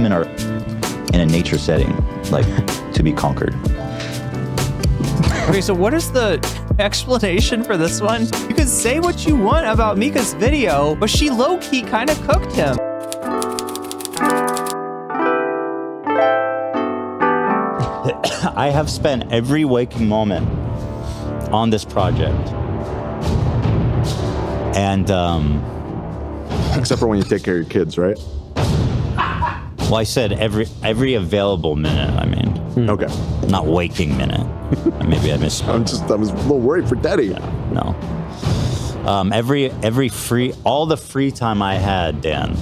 cavemen are in a nature setting, like to be conquered. Okay, so what is the explanation for this one? You can say what you want about Mika's video, but she low-key kind of cooked him. I have spent every waking moment on this project. And, except for when you take care of your kids, right? well, I said every available minute, I mean. Okay. Not waking minute. Maybe I misspoke. I was a little worried for Daddy. Yeah, no. All the free time I had, Dan,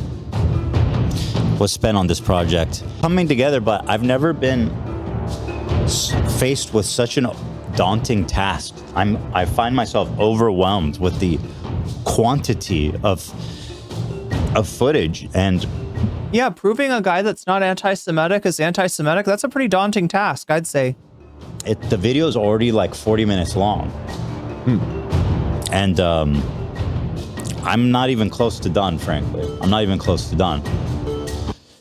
was spent on this project. Coming together, but I've never been faced with such an daunting task. I find myself overwhelmed with the quantity of footage. And yeah, proving a guy that's not anti-Semitic is anti-Semitic, that's a pretty daunting task, I'd say. The video is already like 40 minutes long. And I'm not even close to done, frankly. I'm not even close to done.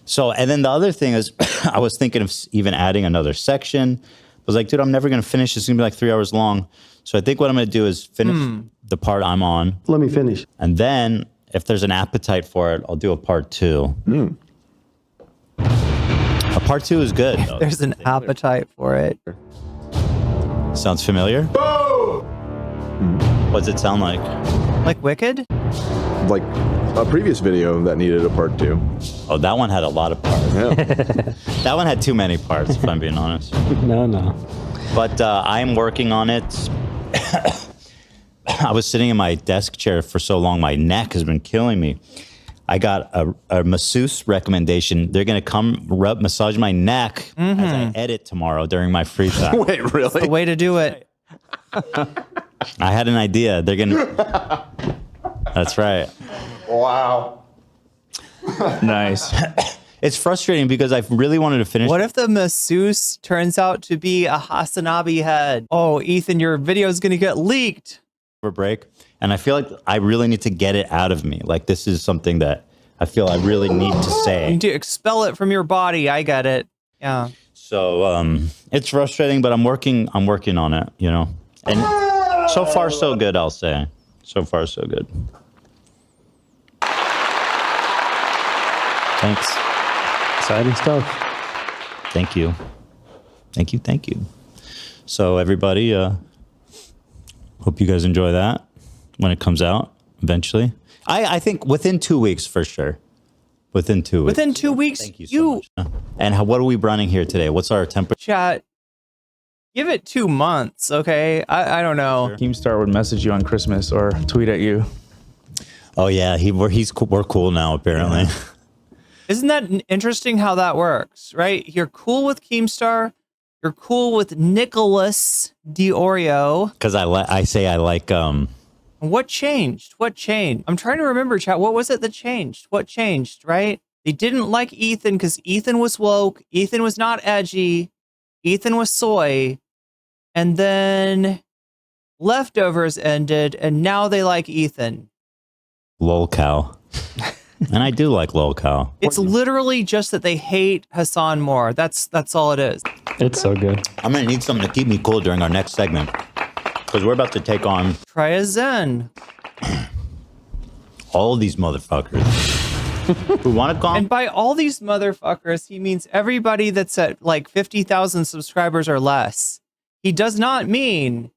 So, and then the other thing is, I was thinking of even adding another section. I was like, dude, I'm never going to finish. It's going to be like 3 hours long. So I think what I'm going to do is finish the part I'm on. Let me finish. And then if there's an appetite for it, I'll do a part 2. A part 2 is good. Though. There's an appetite for it. Sounds familiar? What does it sound like? Like Wicked? Like a previous video that needed a part 2. Oh, that one had a lot of parts. Yeah. That one had too many parts, if I'm being honest. No. But I'm working on it. I was sitting in my desk chair for so long, my neck has been killing me. I got a masseuse recommendation. They're going to come massage my neck as I edit tomorrow during my free time. Wait, really? That's the way to do it. I had an idea. They're going to... That's right. Wow. Nice. It's frustrating because I really wanted to finish. What if the masseuse turns out to be a hasanabi head? Oh, Ethan, your video is going to get leaked. For break, and I feel like I really need to get it out of me. Like this is something that I feel I really need to You say. need to expel it from your body. I get it. Yeah. So it's frustrating, but I'm working on it, you know. And so far so good, I'll say. So far so good. Thanks. Exciting stuff. Thank you. So everybody, hope you guys enjoy that when it comes out eventually. I think within 2 weeks for sure. Within 2 weeks. Within 2 weeks, Thank you so much. And what are we running here today? What's our temperature? Chat, give it 2 months, okay? I don't know. Keemstar would message you on Christmas or tweet at you. Oh yeah, we're cool now apparently. Isn't that interesting how that works, right? You're cool with Keemstar. You're cool with Nicholas DiOrio. Because I say I like What changed? I'm trying to remember, chat. What was it that changed? What changed, right? They didn't like Ethan because Ethan was woke. Ethan was not edgy. Ethan was soy. And then Leftovers ended, and now they like Ethan. lol cow. And I do like lol cow. It's literally just that they hate Hasan more. That's all it is. It's so good. I'm going to need something to keep me cool during our next segment. Because we're about to take on Try a Zen. all these motherfuckers who want to come. And by all these motherfuckers, he means everybody that's at like 50,000 subscribers or less. He does not mean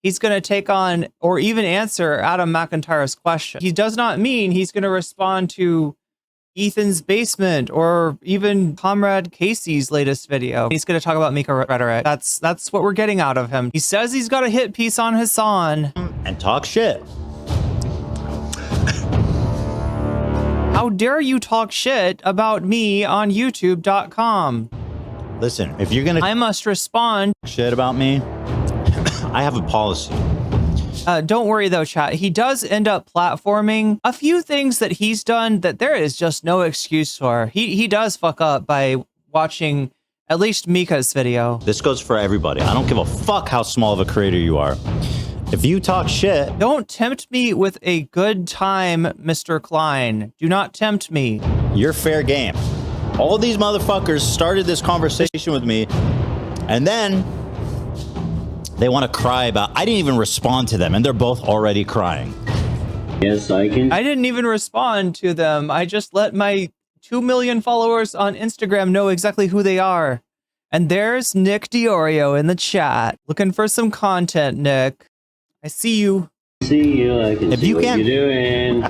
he's going to take on or even answer Adam McIntyre's question. He does not mean he's going to respond to Ethan's basement or even Comrade Casey's latest video. He's going to talk about Mika Rhetoric. That's what we're getting out of him. He says he's got a hit piece on Hasan. And talk shit. How dare you talk shit about me on youtube.com? Listen, if you're going I to must respond. shit about me, I have a policy. Don't worry though, chat. He does end up platforming a few things that he's done that there is just no excuse for. He does fuck up by watching at least Mika's video. This goes for everybody. I don't give a fuck how small of a creator you are. If you talk shit, Don't tempt me with a good time, Mr. Klein. Do not tempt me. you're fair game. All these motherfuckers started this conversation with me, and then they want to cry about, I didn't even respond to them, and they're both already crying. Yes, I can. I didn't even respond to them. I just let my 2 million followers on Instagram know exactly who they are. And there's Nick Diorio in the chat. Looking for some content, Nick. I see you. See you. I can If see you what can't- you're doing.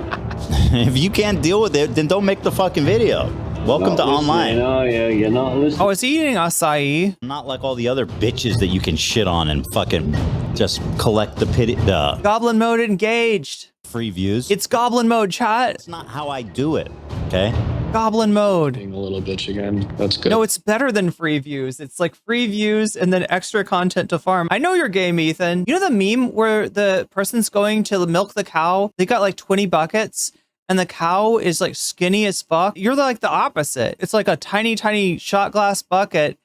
If you can't deal with it, then don't make the fucking video. Welcome to online. Oh, yeah, you're not listening. Oh, is he eating acai? Not like all the other bitches that you can shit on and fucking just collect the Goblin Mode engaged. free views. It's Goblin Mode, chat. It's not how I do it, okay? Goblin Mode. Being a little bitch again. That's good. No, it's better than free views. It's like free views and then extra content to farm. I know your game, Ethan. You know the meme where the person's going to milk the cow? They got like 20 buckets and the cow is like skinny as fuck. You're like the opposite. It's like a tiny, tiny shot glass bucket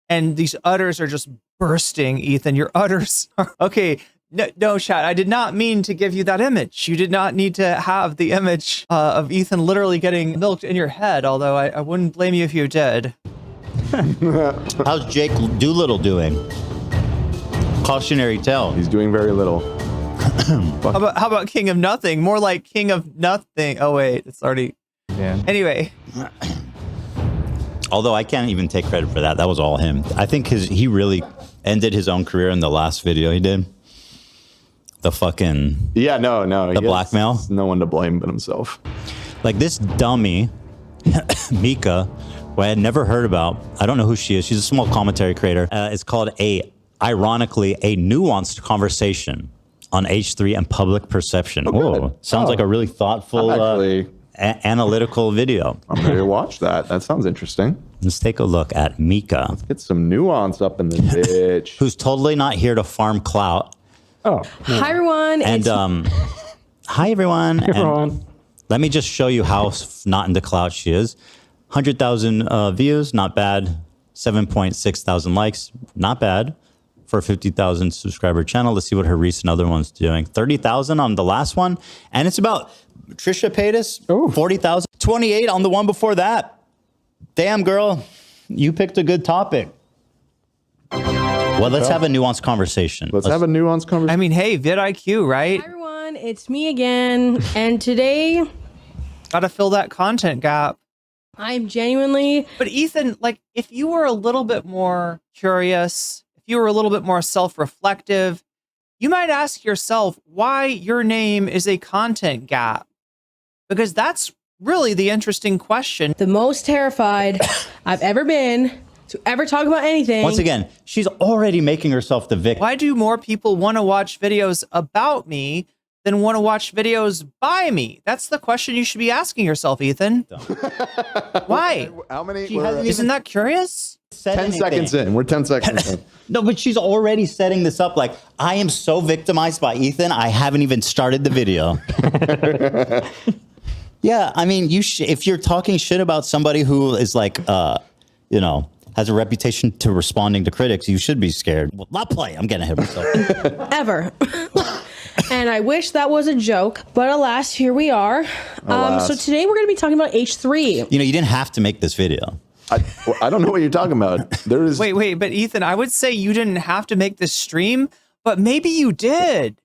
and these udders are just bursting, Ethan. Your udders are... Okay, no, chat. I did not mean to give you that image. You did not need to have the image of Ethan literally getting milked in your head, although I wouldn't blame you if you did. How's Jake Doolittle doing? Cautionary tale. He's doing very little. How about King of Nothing? More like King of Nothing. Oh, wait. It's already... Yeah. Anyway. Although I can't even take credit for that. That was all him. I think he really ended his own career in the last video he did. The fucking... Yeah, no. The blackmail? No one to blame but himself. Like this dummy, Mika, who I had never heard about. I don't know who she is. She's a small commentary creator. It's called ironically, a nuanced conversation on H3 and public perception. Oh, sounds like a really thoughtful, analytical video. I'm ready to watch that. That sounds interesting. Let's take a look at Mika, Get some nuance up in this bitch. who's totally not here to farm clout. Oh, Hi everyone. And hi everyone. hey, And everyone. let me just show you how not into clout she is. 100,000 views, not bad. 7.6 thousand likes, not bad for a 50,000 subscriber channel. Let's see what her recent other one's doing. 30,000 on the last one, and it's about Trisha Paytas. 40,000, 28 on the one before that. Damn, girl, you picked a good topic. Well, let's have a nuanced conversation. Let's have a nuanced conversation. I mean, hey, vidIQ, right? Hi everyone, it's me again. And today Gotta fill that content gap. I'm genuinely But Ethan, like, if you were a little bit more curious, if you were a little bit more self-reflective, you might ask yourself why your name is a content gap. Because that's really the interesting question. the most terrified I've ever been to ever talk about anything. Once again, she's already making herself the victim. Why do more people want to watch videos about me than want to watch videos by me? That's the question you should be asking yourself, Ethan. Why? How many? She hasn't Isn't that curious? 10 seconds in. We're 10 seconds in. No, but she's already setting this up like, I am so victimized by Ethan, I haven't even started the video. Yeah, I mean, if you're talking shit about somebody who is like, has a reputation to responding to critics, you should be scared. Well, not play. I'm getting ahead of myself. Ever. And I wish that was a joke, but alas, here we are. Alas. So today we're going to be talking about H3. You didn't have to make this video. I don't know what you're talking about. There is. Wait, but Ethan, I would say you didn't have to make this stream, but maybe you did.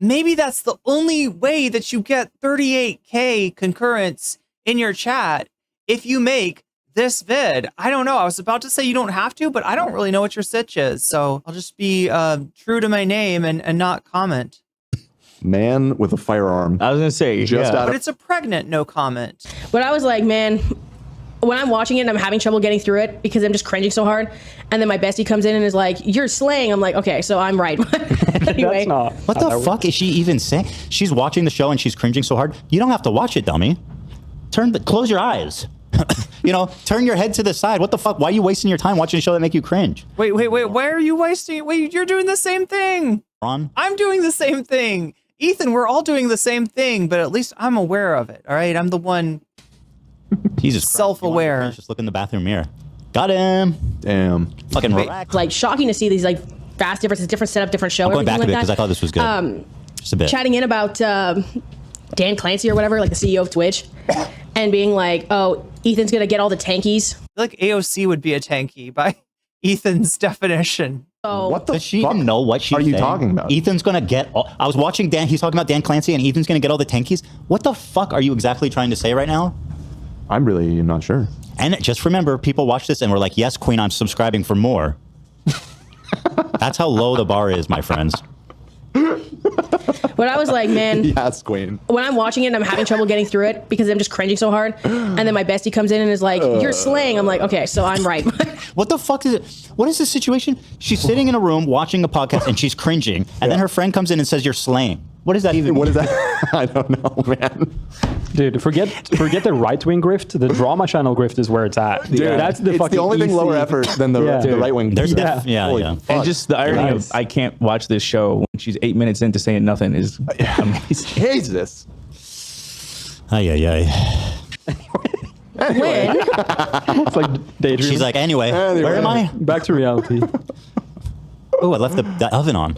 Maybe that's the only way that you get 38K concurrence in your chat if you make this vid. I don't know. I was about to say you don't have to, but I don't really know what your sitch is. So I'll just be true to my name and not comment. Man with a firearm. I was gonna say, Just yeah. out But of. it's a pregnant no comment. But I was like, man, when I'm watching it and I'm having trouble getting through it because I'm just cringing so hard. And then my bestie comes in and is like, you're slaying. I'm like, okay, so I'm right. Anyway. That's not. What the fuck is she even saying? She's watching the show and she's cringing so hard. You don't have to watch it, dummy. Close your eyes. Turn your head to the side. What the fuck? Why are you wasting your time watching a show that make you cringe? Wait. Why are you wasting it? Wait, you're doing the same thing. Ron? I'm doing the same thing. Ethan, we're all doing the same thing, but at least I'm aware of it. All right. I'm the one Jesus Christ. self-aware. You want to cringe? Just look in the bathroom mirror. Got him. Damn. Fucking Wait. relax. Like shocking to see these like vast differences, different setup, different show. I'm going back a everything bit like because I that. thought this was good. Just a bit. Chatting in about Dan Clancy or whatever, like the CEO of Twitch. and being like, oh, Ethan's gonna get all the tankies. I feel like AOC would be a tanky by Ethan's definition. So What the Does she fuck even know what she's are you saying? talking about? Ethan's gonna get I was watching Dan, he's talking about Dan Clancy and Ethan's gonna get all the tankies. What the fuck are you exactly trying to say right now? I'm really not sure. And just remember, people watch this and we're like, yes, Queen, I'm subscribing for more. That's how low the bar is, my friends. but I was like, man, Yes, Queen. when I'm watching it and I'm having trouble getting through it because I'm just cringing so hard, and then my bestie comes in and is like, you're slaying. I'm like, okay, so I'm right. What the fuck is it? What is the situation? She's sitting in a room watching a podcast and she's cringing, and then her friend comes in and says, you're slaying. What does that even mean? What is that? I don't know, man. Dude, forget the right-wing grift. The drama channel grift is where it's at. Dude, that's the it's fucking the only thing easy- lower effort than the, Yeah. the Dude. right wing. There's Yeah. yeah. And just the irony Nice. of I can't watch this show when she's 8 minutes into saying nothing is amazing. Jesus. Ay, ay, ay. When? It's like daydream. She's like, anyway, where am I? Back to reality. Oh, I left the oven on.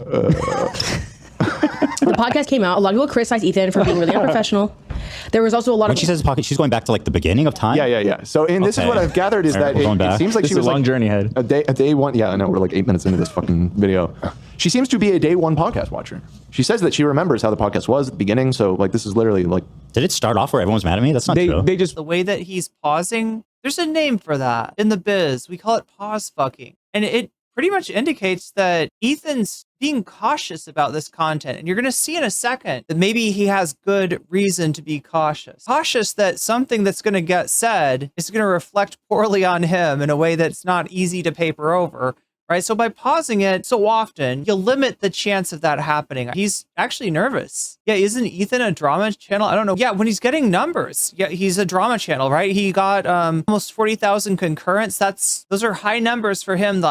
The podcast came out. A lot of people criticized Ethan for being really unprofessional. There was also a lot When of she says pocket, she's going back to like the beginning of time? Yeah. So, and this is Okay. what I've gathered is All right, that we're going it back. seems like This she is was a long like journey ahead. a day one. Yeah, I know we're like 8 minutes into this fucking video. She seems to be a day one podcast watcher. She says that she remembers how the podcast was at the beginning. So like this is literally like Did it start off where everyone's mad at me? That's not true. They just The way that he's pausing, there's a name for that in the biz. We call it pause fucking. And it pretty much indicates that Ethan's being cautious about this content. And you're going to see in a second that maybe he has good reason to be cautious. Cautious that something that's going to get said is going to reflect poorly on him in a way that's not easy to paper over. Right. So by pausing it so often, you'll limit the chance of that happening. He's actually nervous. Yeah. Isn't Ethan a drama channel? I don't know. Yeah. When he's getting numbers, yeah, he's a drama channel, right? He got almost 40,000 concurrents. Those are high numbers for him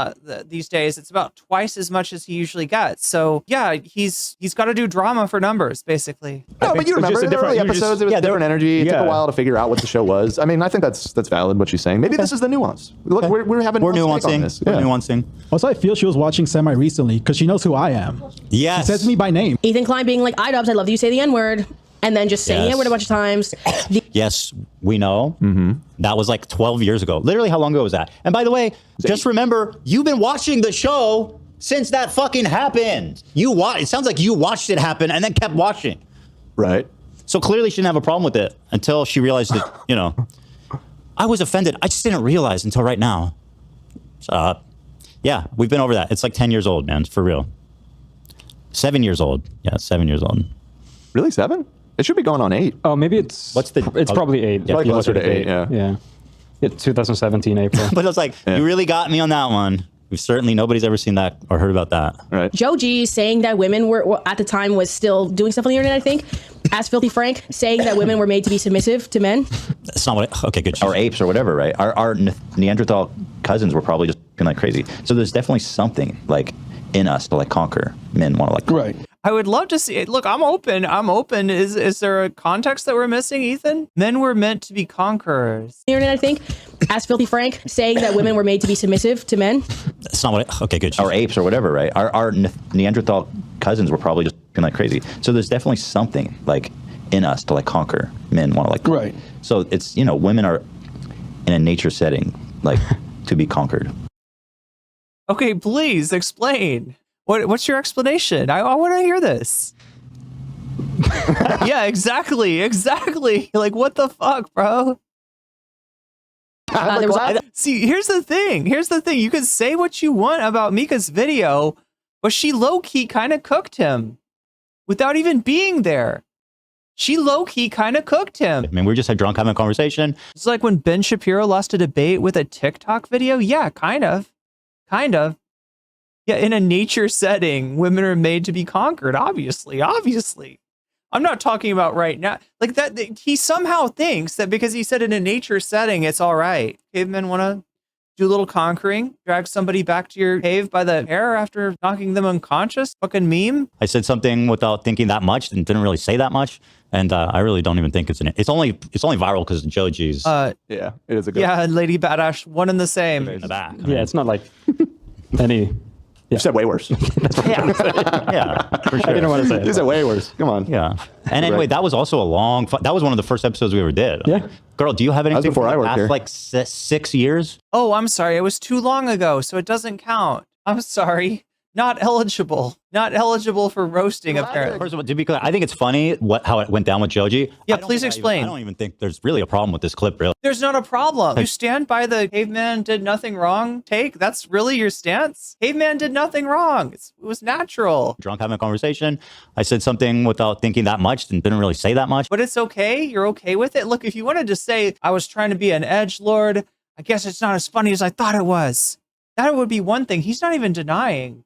these days. It's about twice as much as he usually gets. So yeah, he's got to do drama for numbers, basically. no, but you it's remember just a in the early different- you episodes, just- it was different energy. It took yeah. a while to figure out what the show was. I mean, I think that's valid what she's saying. Maybe this is the nuance. Look, we're having We're nuance take on nuancing. this. We're Yeah. nuancing. Also, I feel she was watching semi recently because she knows who I am. Yes. She says me by name. Ethan Klein being like, I love that you say the N-word, and then just saying the Yes. N-word a bunch of times. Yes, we know. Mm-hmm. That was like 12 years ago. Literally, how long ago was that? And by the way, just remember, you've been watching the show since that fucking happened. It sounds like you watched it happen and then kept watching. Right. So clearly she didn't have a problem with it until she realized that, I was offended. I just didn't realize until right now. Yeah, we've been over that. It's like 10 years old, man, for real. 7 years old. Yeah, 7 years old. Really, 7? It should be going on 8. Oh, maybe it's. What's the- It's probably 8. Yeah, Probably closer to 8. Yeah. Yeah. It's 2017 April. But it's like, you really got me on that one. Nobody's ever seen that or heard about that. Right. Joe G saying that women were at the time was still doing stuff on the internet, I think. As Filthy Frank saying that women were made to be submissive to men. That's not what okay, good. Or apes or whatever, right? Our Neanderthal cousins were probably just like crazy. So there's definitely something like in us to like conquer. Men want to like Right. I would love to see it. Look, I'm open. Is there a context that we're missing, Ethan? Men were meant to be conquerors. The internet, I think. As Filthy Frank saying that women were made to be submissive to men. That's not what okay, good. Or apes or whatever, right? Our Neanderthal cousins were probably just like crazy. So there's definitely something like in us to like conquer. Men want to like Right. So it's women are in a nature setting like to be conquered. Okay, please explain. What's your explanation? I want to hear this. Yeah, exactly. Like, what the fuck, bro? There was See, here's the thing. You can say what you want about Mika's video, but she low-key kind of cooked him without even being there. She low-key kind of cooked him. I mean, we just had drunk having a conversation. It's like when Ben Shapiro lost a debate with a TikTok video. Yeah, kind of. Yeah, in a nature setting, women are made to be conquered, obviously. I'm not talking about right now. Like that, he somehow thinks that because he said in a nature setting, it's all right. Cavemen want to do a little conquering, drag somebody back to your cave by the hair after knocking them unconscious. Fucking meme. I said something without thinking that much and didn't really say that much. And I really don't even think it's only viral because of Joe G's Yeah, it is a good Yeah, Lady Badass, one and the same. in the back. I Yeah, mean, it's not like any You said way worse. Yeah, for sure. I didn't want to say it. You said way worse. Come on. Yeah. And anyway, that was also that was one of the first episodes we ever did. Yeah. Girl, do you have anything before from I the worked past, here. like 6 years? Oh, I'm sorry. It was too long ago, so it doesn't count. I'm sorry. Not eligible. Not eligible for roasting, apparently. First of all, to be clear, I think it's funny how it went down with Joji. Yeah, I don't please think explain. I don't even think there's really a problem with this clip, really. There's not a problem. You stand by the caveman did nothing wrong take? That's really your stance? Caveman did nothing wrong. It was natural. Drunk having a conversation. I said something without thinking that much and didn't really say that much. But it's okay. You're okay with it. Look, if you wanted to say, I was trying to be an edgelord, I guess it's not as funny as I thought it was. That would be one thing. He's not even denying.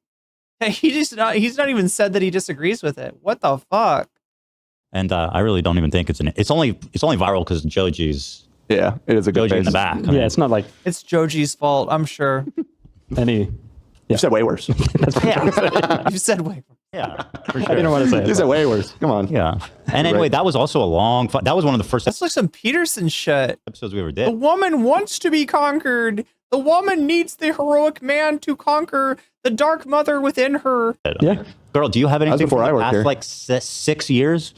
He's not even said that he disagrees with it. What the fuck? And I really don't even think it's only viral because Joji's Yeah, it is a good Joji in the face. back. I Yeah, mean, it's not like It's Joji's fault, I'm sure. any. You said way worse. You said wait. yeah, for I sure. didn't want to say You it. said way worse. Come on. Yeah. And anyway, that was also that was one of the first That's like some Peterson shit. episodes we ever The did. woman wants to be conquered. The woman needs the heroic man to conquer the dark mother within her. Yeah. Girl, do you have anything before from I the worked past here. like 6 years?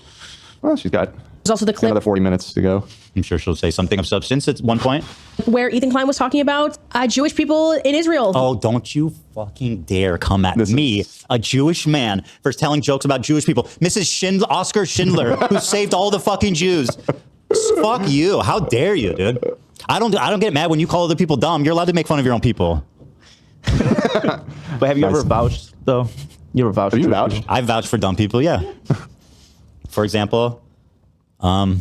Well, she's got There's also the clip another 40 minutes to go. I'm sure she'll say something of substance at one point. where Ethan Klein was talking about Jewish people in Israel. Oh, don't you fucking dare come at me, a Jewish man, for telling jokes about Jewish people. Mrs. Oscar Schindler, who saved all the fucking Jews. Fuck you. How dare you, dude? I don't get mad when you call other people dumb. You're allowed to make fun of your own people. But have you ever vouched though? You ever vouched? Have you for vouched? people? I vouch for dumb people, yeah. For example, well,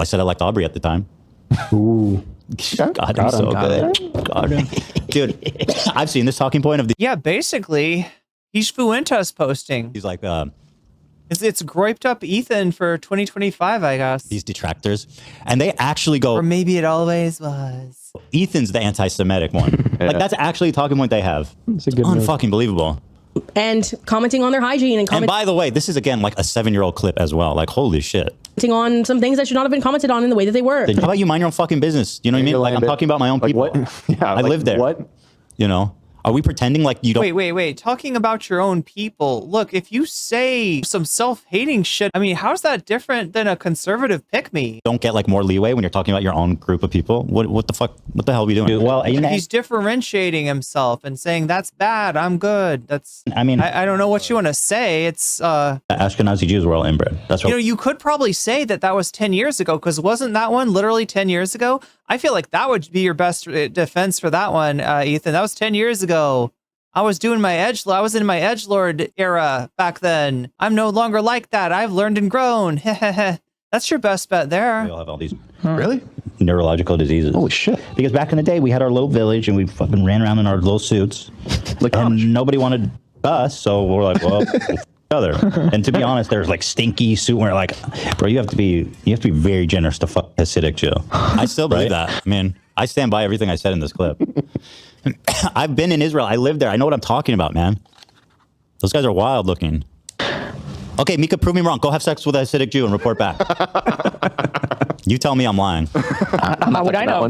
I said I liked Aubrey at the time. Ooh. God, I'm so good. God. Dude, I've seen this talking point of the. Yeah, basically, he's Fuentas posting. He's like, It's griped up Ethan for 2025, I guess. these detractors. And they actually go, Or maybe it always was. Ethan's the anti-Semitic one. Like, that's actually a talking point they have. It's a good move. Unfucking believable. And commenting on their hygiene and And commenting by the way, this is again like a 7-year-old clip as well. Like, holy shit. on some things that should not have been commented on in the way that they were. How about you mind your own fucking business? You know what I mean? Like, I'm talking about my own people. What? Yeah, I live there. What? You know? Are we pretending like you don't? Wait. Talking about your own people. Look, if you say some self-hating shit, I mean, how's that different than a conservative pick-me? Don't get like more leeway when you're talking about your own group of people. What the fuck? What the hell are we doing? Well, He's differentiating himself and saying, that's bad, I'm good. That's, I mean, I don't know what you want to say. It's, Ashkenazi Jews were all inbred. That's what. you could probably say that was 10 years ago, because wasn't that one literally 10 years ago? I feel like that would be your best defense for that one, Ethan. That was 10 years ago. I was in my edgelord era back then. I'm no longer like that. I've learned and grown. That's your best bet there. We all have all these Really? neurological diseases. Holy shit. Because back in the day, we had our little village and we fucking ran around in our little suits. And nobody wanted us, so we're like, well, each other. And to be honest, there's like stinky suit where like, bro, you have to be very generous to fuck Hasidic Jew. I still believe that. I mean, I stand by everything I said in this clip. I've been in Israel. I lived there. I know what I'm talking about, man. Those guys are wild looking. Okay, Mika, prove me wrong. Go have sex with a Hasidic Jew and report back. You tell me I'm lying. How would I know?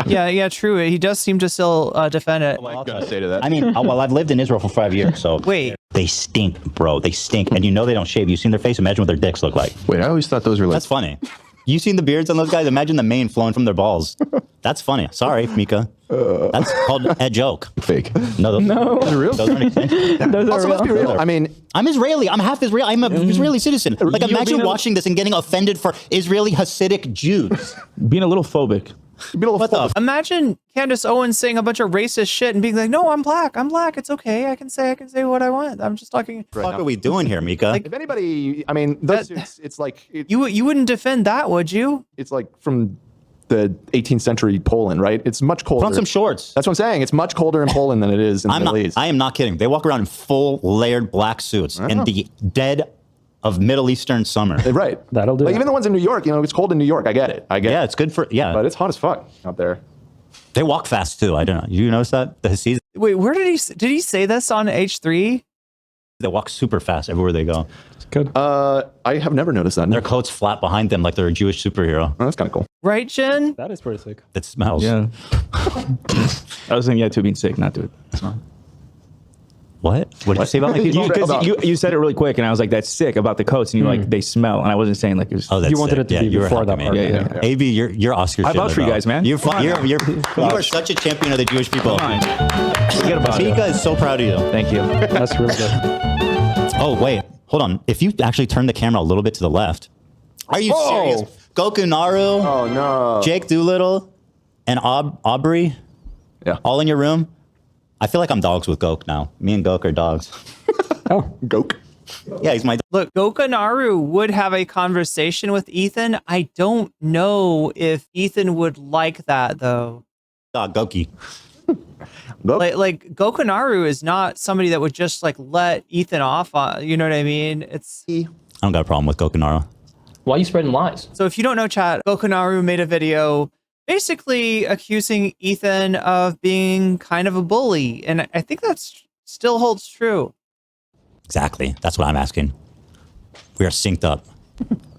Yeah, true. He does seem to still defend it. Say to that. I mean, well, I've lived in Israel for 5 years, so Wait. they stink, bro. They stink, and you know they don't shave. You've seen their face. Imagine what their dicks look like. Wait, I always thought those were like. That's funny. You seen the beards on those guys? Imagine the mane flowing from their balls. That's funny. Sorry, Mika. That's called a joke. fake. No, Those are real. those aren't expensive. Those Also, are must be real. I mean, I'm Israeli. I'm half Israeli. I'm an Israeli citizen. Like, You imagine being a- watching this and getting offended for Israeli Hasidic Jews. Being a little phobic. be a little What the? Imagine Candace Owens saying a bunch of racist shit and being like, "No, I'm black. I'm black. It's okay. I can say what I want. I'm just talking." What the fuck are we doing here, Mika? If anybody, I mean, those suits, it's like You wouldn't defend that, would you? it's like from the 18th century Poland, right? It's much colder. Put on some shorts. That's what I'm saying. It's much colder in Poland than it is in the Middle East. I am not kidding. They walk around in full layered black suits in the dead of Middle Eastern summer. Right. That'll do Like it. even the ones in New York, it's cold in New York. I get it. Yeah, it's good for, But it's hot as fuck out there. They walk fast too. I don't know. You notice that? The Hasidis, Wait, where did he say this on H3? they walk super fast everywhere they go. It's good. I have never noticed that. Their coats flat behind them like they're a Jewish superhero. Oh, that's kind of cool. Right, Jen? That is pretty sick. That smells. Yeah. I was saying yeah to being sick, not to it. It's fine. What? What did you say about my people? Because you said it really quick, and I was like, "That's sick" about the coats, and you're like, "They smell," and I wasn't saying like it was. Oh, that's You wanted sick. it to Yeah, be you were before helping that me. part. Yeah. AB, you're Oscar. I vouch for you guys, man. You're fine. You are such a champion of the Jewish people. Mika is so proud of you. Thank you. That's really good. Oh wait, hold on. If you actually turn the camera a little bit to the left, are you serious? Goku Naru, Oh no. Jake Doolittle, and Aubrey, all in your room. I feel like I'm dogs with Gok now. Me and Gok are dogs. Oh, Gok. Yeah, he's my look. Gokanaru would have a conversation with Ethan. I don't know if Ethan would like that though. Goki. Like Gokanaru is not somebody that would just like let Ethan off on. You know what I mean? I don't got a problem with Gokanaru. Why are you spreading lies? So if you don't know, chat, Gokanaru made a video basically accusing Ethan of being kind of a bully, and I think that's still holds true. Exactly. That's what I'm asking. We are synced up.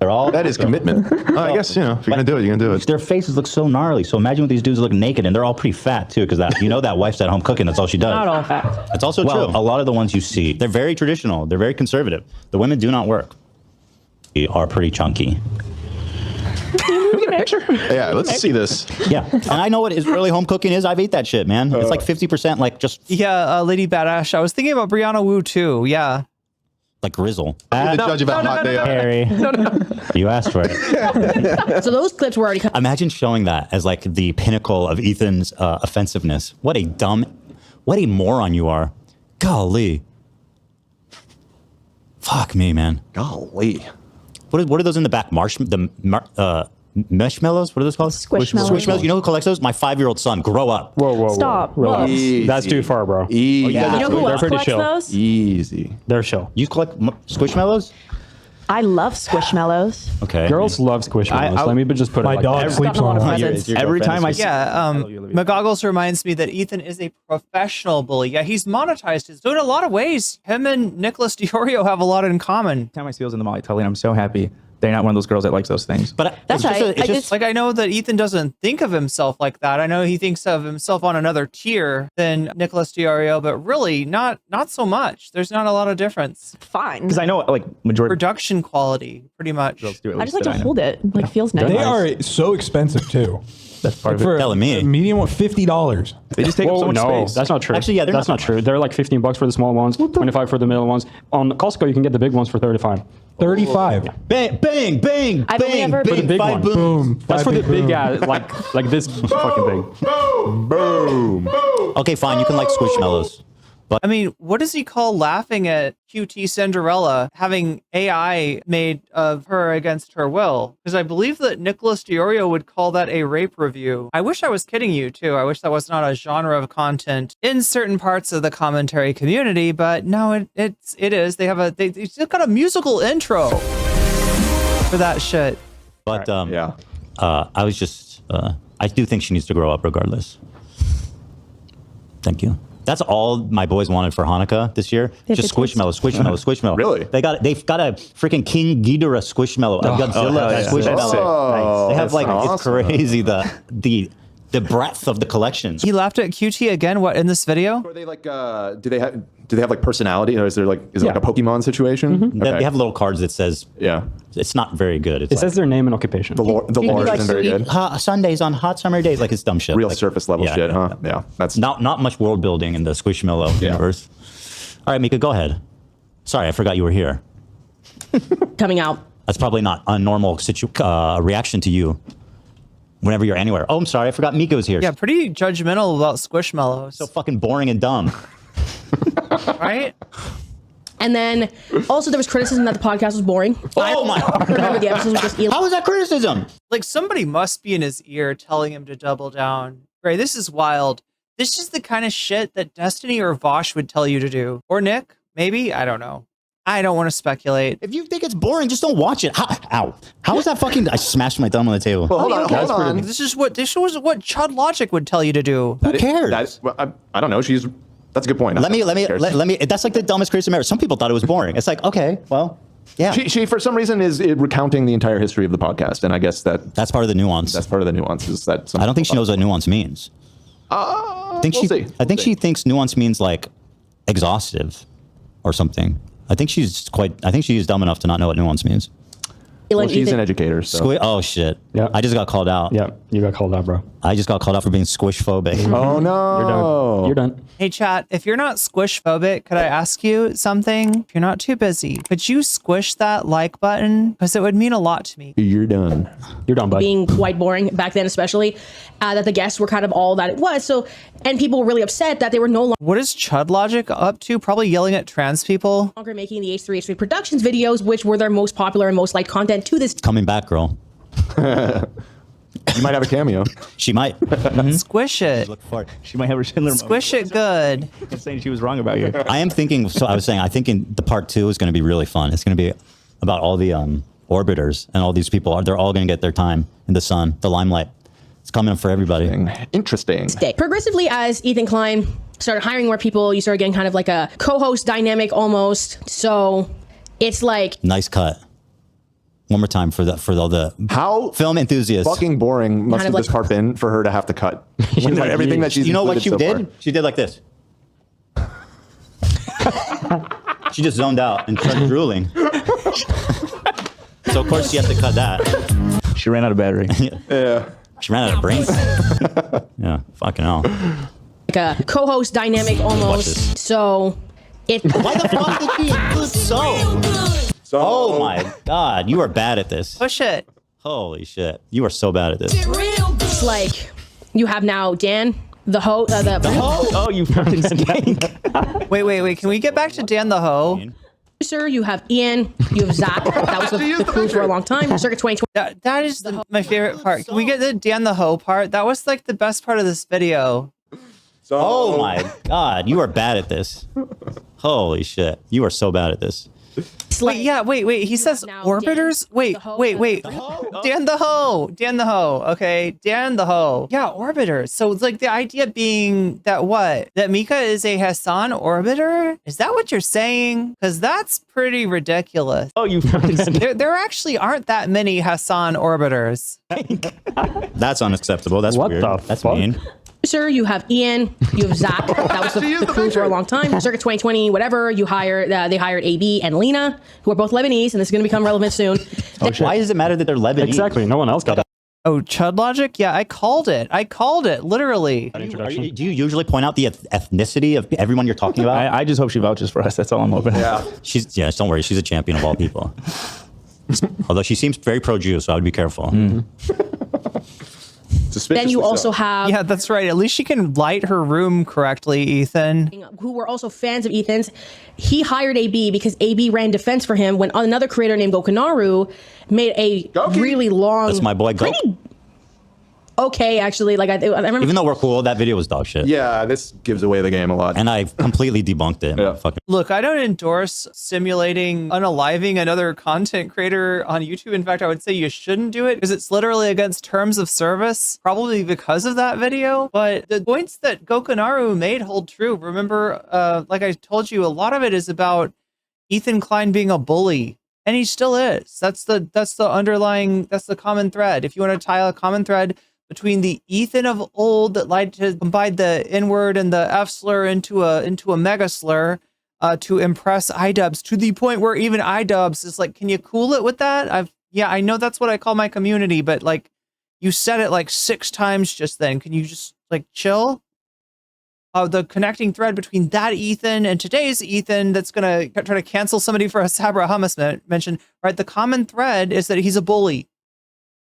They're all. That is commitment. I guess, if you're going to do it, you're going to do it. Their faces look so gnarly. So imagine what these dudes look naked, and they're all pretty fat too, because that wife's at home cooking. That's all she does. Not all fat. That's also true. A lot of the ones you see, they're very traditional. They're very conservative. The women do not work. They are pretty chunky. Yeah, let's see this. Yeah, and I know what Israeli home cooking is. I've ate that shit, man. It's like 50%, like just Lady Badass. I was thinking about Brianna Wu too. Yeah, like grizzle. The judge of how hot they are. Harry, you asked for it. So those clips were already. Imagine showing that as like the pinnacle of Ethan's offensiveness. What a moron you are. Golly. Fuck me, man. Golly. What are those in the back? Marshmallows? What are those called? Squishmallows. You know who collects those? My 5-year-old son. Grow up. Whoa. Stop. Relax. Easy. That's too far, bro. Easy. You know who They're else pretty collects chill. those? Easy. They're chill. You collect Squishmallows? I love Squishmallows. Okay. Girls love Squishmallows. Let me just put it My like dog that. sleeps on them. Every time I see McGoggles reminds me that Ethan is a professional bully. Yeah, he's monetized his. So in a lot of ways, him and Nicholas DiOrio have a lot in common. every time I see those in the mall, I tell Lena I'm so happy they're not one of those girls that likes those things. But That's right. It's just like I know that Ethan doesn't think of himself like that. I know he thinks of himself on another tier than Nicholas DiOrio, but really not so much. There's not a lot of difference. Fine. Because I know like majority Production quality, pretty much. girls do it. I just like to hold it. Like feels nice. They are so expensive too. That's part of For it. Telling me. a medium one, $50. They just take up so much no, space. that's not true. Actually, yeah, they're that's not not true. They're like $15 for the small ones, 25 for the middle ones. On Costco, you can get the big ones for 35. 35. bang, bang, bang, I've only bang, ever- For the bang, big five one. boom. Boom. That's for the big boom. guy, like this fucking big. Boom. Okay, fine. You can like Squishmallows. I mean, what does he call laughing at QT Cinderella having AI made of her against her will? Because I believe that Nicholas DiOrio would call that a rape review. I wish I was kidding you too. I wish that was not a genre of content in certain parts of the commentary community, but no, it is. They still got a musical intro for that shit. But Yeah. I was just I do think she needs to grow up regardless. Thank you. That's all my boys wanted for Hanukkah this year. Just Squishmallow. Really? They've got a freaking King Ghidorah Squishmallow, a Godzilla Squishmallow. Oh, They have like that's it's awesome. crazy the breadth of the collection. He laughed at QT again. What in this video? Are they like, do they have like personality? Or is it like a Pokemon situation? They have little cards that says Yeah. it's not very good. It's It says their name and occupation. The lore isn't very good. Sundays on hot summer days, like it's dumb shit. Real like, surface level yeah, shit, yeah, huh? Yeah. That's Not much world building in the Squishmallow universe. All right, Mika, go ahead. Sorry, I forgot you were here. Coming out. That's probably not a normal reaction to you whenever you're anywhere. Oh, I'm sorry, I forgot Mika was here. Yeah, pretty judgmental about Squishmallows. So fucking boring and dumb. Right? And then also there was criticism that the podcast was boring. Oh my Remember the episodes were just How is that criticism? Like somebody must be in his ear telling him to double down. Right, this is wild. This is the kind of shit that Destiny or Vouch would tell you to do. Or Nick, maybe? I don't know. I don't want to speculate. If you think it's boring, just don't watch it. How is that fucking... I smashed my thumb on the table. Well, hold on. This was what Chud Logic would tell you to do. Who cares? I don't know. That's a good point. Let me. That's like the dumbest criticism ever. Some people thought it was boring. It's like, okay, well, yeah. She for some reason is recounting the entire history of the podcast, and I guess that's part of the nuance. That's part of the nuance. Is that I don't think she knows what nuance means. I think she thinks nuance means like exhaustive or something. I think she's dumb enough to not know what nuance means. Well, she's an educator. So. Oh shit! Yeah, I just got called out. Yeah, you got called out, bro. I just got called out for being squish phobic. Oh no! You're done. Hey chat, if you're not squish phobic, could I ask you something? If you're not too busy, could you squish that like button? Because it would mean a lot to me. You're done. You're done, bud. Being quite boring back then, especially that the guests were kind of all that it was. So, and people were really upset that they were no What is Chud Logic up to? Probably yelling at trans people. longer making the H3H3 Productions videos, which were their most popular and most liked content to this. Coming back, girl. You might have a cameo. She might. Squish it. Look for it. She might have her Schindler moment. Squish it good. I'm saying she was wrong about you. I am thinking. So I was saying. I think in the part 2 is going to be really fun. It's going to be about all the orbiters and all these people. They're all going to get their time in the sun, the limelight. It's coming up for everybody. Interesting. Progressively, as Ethan Klein started hiring more people, you started getting kind of like a co-host dynamic almost. So it's like Nice cut. One more time for all the How film enthusiasts. fucking boring must Kind of have this like- part been for her to have to cut? When, like, everything that she's You know what she included so did? far. She did like this. She just zoned out and started drooling. So of course she has to cut that. She ran out of battery. Yeah. She ran out of brains. Yeah, fucking hell. like a co-host dynamic almost. this. So it. Why the fuck did she include so? Oh my god, you are bad at this. Push it. Holy shit, you are so bad at this. It's like you have now Dan, the host. Oh, you fucking skank. Wait. Can we get back to Dan the Ho? Producer, you have Ian, you have Zach. That was the crew for a long time. Circa 2020. That is my favorite part. Can we get the Dan the Ho part? That was like the best part of this video. Oh my god, you are bad at this. Holy shit, you are so bad at this. Wait. He says orbiters? Wait. Dan the Ho. Okay, Dan the Ho. Yeah, orbiters. So it's like the idea being that that Mika is a Hasan orbiter? Is that what you're saying? Because that's pretty ridiculous. Oh, you fucking skank. There actually aren't that many Hasan orbiters. That's unacceptable. That's What weird. the That's fuck? mean. Producer, you have Ian, you have Zach. That was the crew for a long time. Circa 2020, whatever. You hired. They hired AB and Lena, who are both Lebanese, and this is going to become relevant soon. Why does it matter that they're Lebanese? Exactly. No one else got that Oh, Chud Logic? Yeah, I called it, literally. introduction. Do you usually point out the ethnicity of everyone you're talking about? I just hope she vouches for us. That's all I'm hoping. Yeah. Don't worry, she's a champion of all people. Although she seems very pro-Jew, so I would be careful. Then you also have Yeah, that's right. At least she can light her room correctly, Ethan. who were also fans of Ethan's. He hired AB because AB ran defense for him when another creator named Gokinaru made a really long. That's my boy Go. Okay, actually, like I remember. Even though we're cool, that video was dog shit. Yeah, this gives away the game a lot. And I completely debunked it. Yeah. Fucking Look, I don't endorse simulating unaliving another content creator on YouTube. In fact, I would say you shouldn't do it because it's literally against terms of service, probably because of that video. But the points that Gokinaru made hold true. Remember, like I told you, a lot of it is about Ethan Klein being a bully. And he still is. That's the common thread. If you want to tie a common thread between the Ethan of old that liked to combine the N-word and the F slur into a mega slur to impress iDubbbz to the point where even iDubbbz is like, can you cool it with that? I know that's what I call my community, but like you said it like 6 times just then. Can you just like chill? The connecting thread between that Ethan and today's Ethan that's gonna try to cancel somebody for a Sabra Hummus mention, right? The common thread is that he's a bully.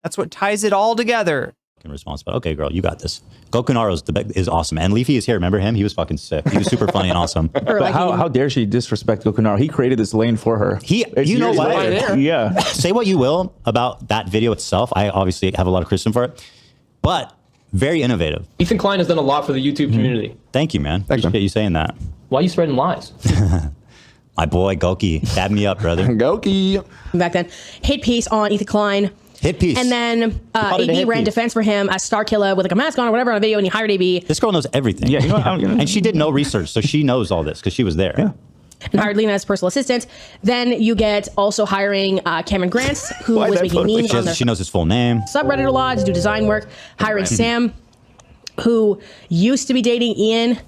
That's what ties it all together. response, but okay, girl, you got this. Gokinaru is awesome. And Leafy is here. Remember him? He was fucking sick. He was super funny and awesome. But how dare she disrespect Gokinaru? He created this lane for her. You know what? Yeah. Say what you will about that video itself. I obviously have a lot of criticism for it, but very innovative. Ethan Klein has done a lot for the YouTube community. Thank you, man. Appreciate you saying that. Why are you spreading lies? My boy Goki, dab me up, brother. Goki. Back then, Hitpiece on Ethan Klein. Hitpiece. And then AB ran defense for him as Star Killer with like a mask on or whatever on a video, and he hired AB. This girl knows everything. Yeah, you know, and she did no research, so she knows all this because she was there. Yeah. And hired Lena as personal assistant. Then you get also hiring Cameron Grants, who was making memes on their She knows his full name. subreddit a lot to do design work. Hiring Sam, who used to be dating Ian.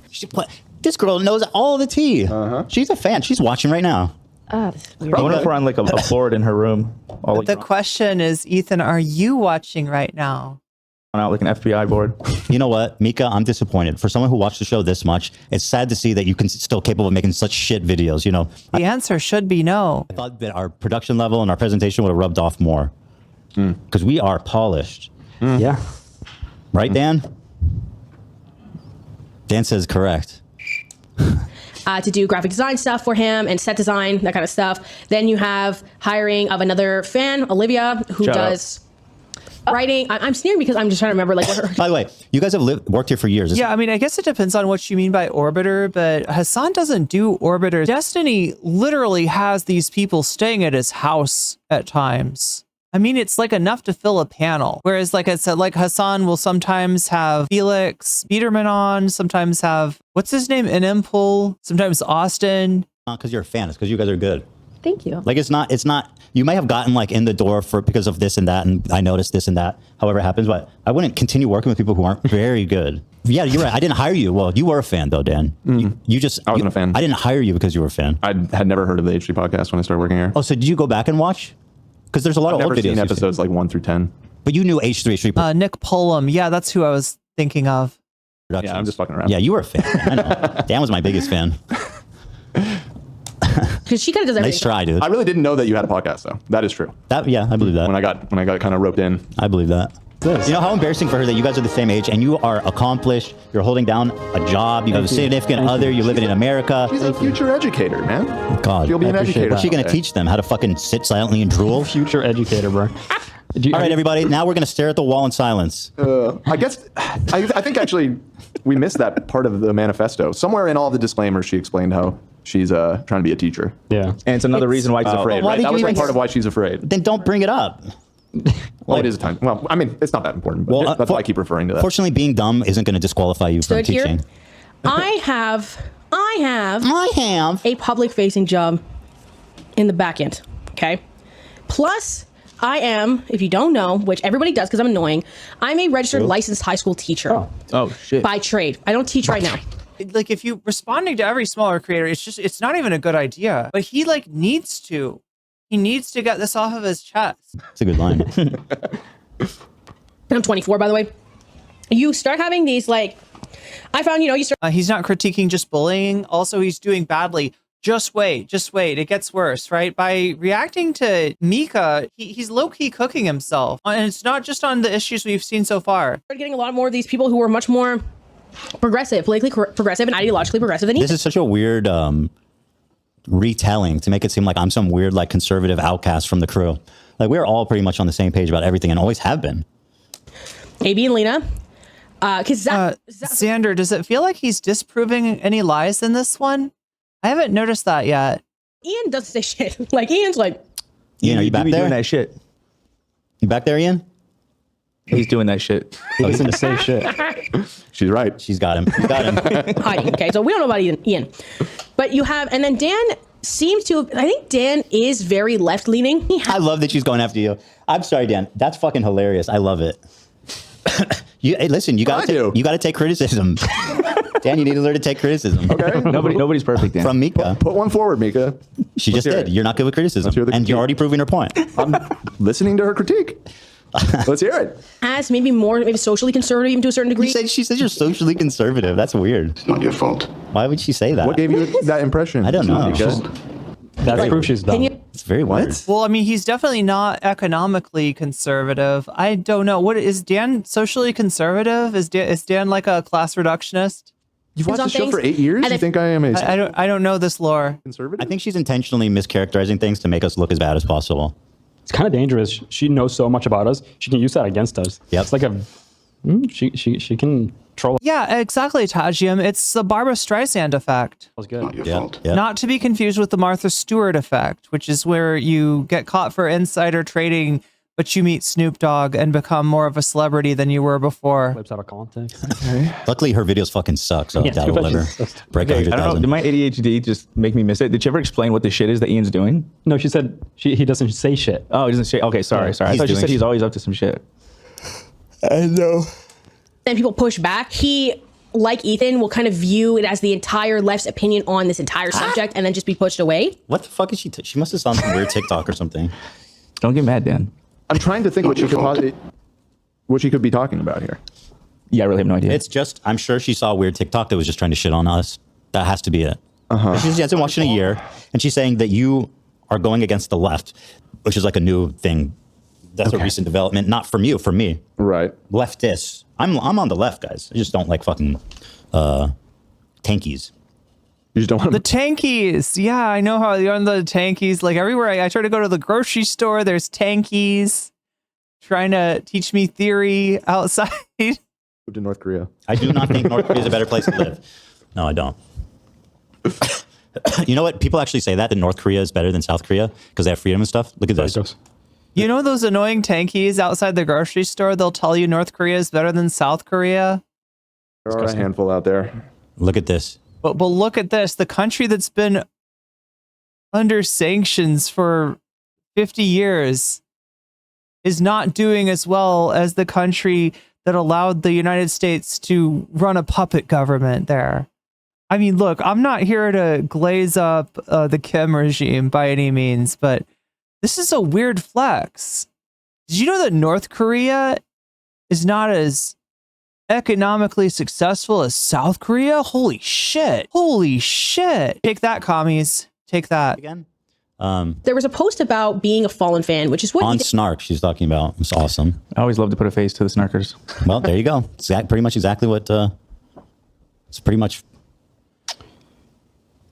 This girl knows all the tea. She's a fan. She's watching right now. Oh, this is weird. I wonder if we're on like a board in her room. All The question is, Ethan, are you watching right now? out like an FBI board. You know what, Mika? I'm disappointed. For someone who watched the show this much, it's sad to see that you can still capable of making such shit videos. You know, The answer should be no. I thought that our production level and our presentation would have rubbed off more because we are polished. Yeah. Right, Dan? Dan says correct. To do graphic design stuff for him and set design, that kind of stuff. Then you have hiring of another fan, Olivia, who Shout does writing. I'm sneering because I'm just trying to remember like what her. By the way, you guys have worked here for years. Yeah, I mean, I guess it depends on what you mean by orbiter, but Hasan doesn't do orbiters. Destiny literally has these people staying at his house at times. I mean, it's like enough to fill a panel. Whereas, like I said, like Hasan will sometimes have Felix Biederman on, sometimes have, what's his name? Inimpul, sometimes Austin. Not because you're a fan, it's because you guys are good. Thank you. Like it's not, you may have gotten like in the door because of this and that, and I noticed this and that, however it happens, but I wouldn't continue working with people who aren't very good. Yeah, you're right. I didn't hire you. Well, you were a fan though, Dan. You just, I wasn't a fan. I didn't hire you because you were a fan. I had never heard of the HD podcast when I started working here. Oh, so did you go back and watch? Because there's a lot of I've old never videos. seen episodes like 1 through 10. But you knew H3 Nick Pullum. Yeah, that's who I was thinking of. Productions. Yeah, I'm just fucking around. Yeah, you were a fan. I know. Dan was my biggest fan. Because she kind of does everything. Nice try, dude. I really didn't know that you had a podcast though. That is true. Yeah, I believe that. When I got kind of roped in. I believe that. You know how embarrassing for her that you guys are the same age and you are accomplished, you're holding down a job, you have a significant other, you're living in America. She's a future educator, man. God. She'll be an educator. What's she going to teach them? How to fucking sit silently and drool? Future educator, bro. All right, everybody. Now we're going to stare at the wall in silence. I guess, I think actually we missed that part of the manifesto. Somewhere in all the disclaimers, she explained how she's trying to be a teacher. Yeah. And it's another reason why she's afraid, why right? did That you was like even- part of why she's afraid. Then don't bring it up. Well, it is a time. Well, I mean, it's not that important, but that's why I keep referring to that. Fortunately, being dumb isn't going to disqualify you from Stood here. teaching. I have a public facing job in the back end. Okay. Plus, I am, if you don't know, which everybody does because I'm annoying, I'm a registered licensed high school teacher. Oh shit. By trade. I don't teach right now. Like if you responding to every smaller creator, it's not even a good idea. But he like needs to. He needs to get this off of his chest. It's a good line. I'm 24, by the way. You start having these like, I found, you start. He's not critiquing just bullying. Also, he's doing badly. Just wait. It gets worse, right? By reacting to Mika, he's low-key cooking himself. And it's not just on the issues we've seen so far. Started getting a lot more of these people who are much more progressive, politically progressive and ideologically progressive than he This is such a weird retelling to make it seem like I'm some weird like conservative outcast from the crew. Like we're all pretty much on the same page about everything and always have been. AB and Lena. Because Xander, does it feel like he's disproving any lies in this one? I haven't noticed that yet. Ian doesn't say shit. Like Ian's like, Ian, are you back be there? doing that shit. You back there, Ian? He's doing that shit. He doesn't say shit. She's right. She's got him. She's got him. hiding. Okay, so we don't know about Ian. But you have, and then Dan seems to, I think Dan is very left leaning. I love that she's going after you. I'm sorry, Dan. That's fucking hilarious. I love it. Hey, listen, you gotta take criticism. Dan, you need to learn to take criticism. Okay. Nobody's perfect, Dan. From Mika. Put one forward, Mika. She just hear did. it. You're not good with criticism. hear the And you're critique. already proving her point. I'm listening to her critique. Let's hear it. As maybe socially conservative even to a certain degree. She said you're socially conservative. That's weird. It's not your fault. Why would she say that? What gave you that impression? I don't know. Mika? That's proof she's dumb. It's very weird. Well, I mean, he's definitely not economically conservative. I don't know. What is Dan socially conservative? Is Dan like a class reductionist? You've watched on the show things, for 8 years? and You if- think I am a I don't know this lore. conservative? I think she's intentionally mischaracterizing things to make us look as bad as possible. It's kind of dangerous. She knows so much about us. She can use that against us. Yep. It's like she can troll. Yeah, exactly, Tajium. It's the Barbara Streisand effect. That was good. Not your Yeah. fault. Yeah. Not to be confused with the Martha Stewart effect, which is where you get caught for insider trading, but you meet Snoop Dogg and become more of a celebrity than you were before. Clips out of context. Luckily, her videos fucking suck, so Yeah, that too will bad never she's- break I don't know. 100,000. Did my ADHD just make me miss it? Did she ever explain what the shit is that Ian's doing? No, she said he doesn't say shit. Oh, he doesn't say. Okay, sorry. I He's thought you doing said he's shit. always up to some shit. I know. Then people push back. He like Ethan, will kind of view it as the entire left's opinion on this entire subject and then just be pushed away. What the fuck is she? She must have saw some weird TikTok or something. Don't get mad, Dan. I'm trying to think what she could be talking about here. Yeah, I really have no idea. It's just, I'm sure she saw a weird TikTok that was just trying to shit on us. That has to be it. She hasn't watched in a year, and she's saying that you are going against the left, which is like a new thing. That's a recent development, not from you, from me. Right. Leftists. I'm on the left, guys. I just don't like fucking tankies. You just don't want the tankies. Yeah, I know how you're on the tankies. Like everywhere I try to go to the grocery store, there's tankies trying to teach me theory outside. Moved to North Korea. I do not think North Korea is a better place to live. No, I don't. You know what? People actually say that North Korea is better than South Korea because they have freedom and stuff. Look at this. You know those annoying tankies outside the grocery store? They'll tell you North Korea is better than South Korea. There are a handful out there. Look at this. But look at this. The country that's been under sanctions for 50 years is not doing as well as the country that allowed the United States to run a puppet government there. I mean, look, I'm not here to glaze up the Kim regime by any means, but this is a weird flex. Did you know that North Korea is not as economically successful as South Korea? Holy shit. Holy shit. Take that, commies. Take that. Again? There was a post about being a Fallen fan, which is what on Snark she's talking about. It's awesome. I always love to put a face to the snarkers. Well, there you go. It's pretty much exactly what it's pretty much.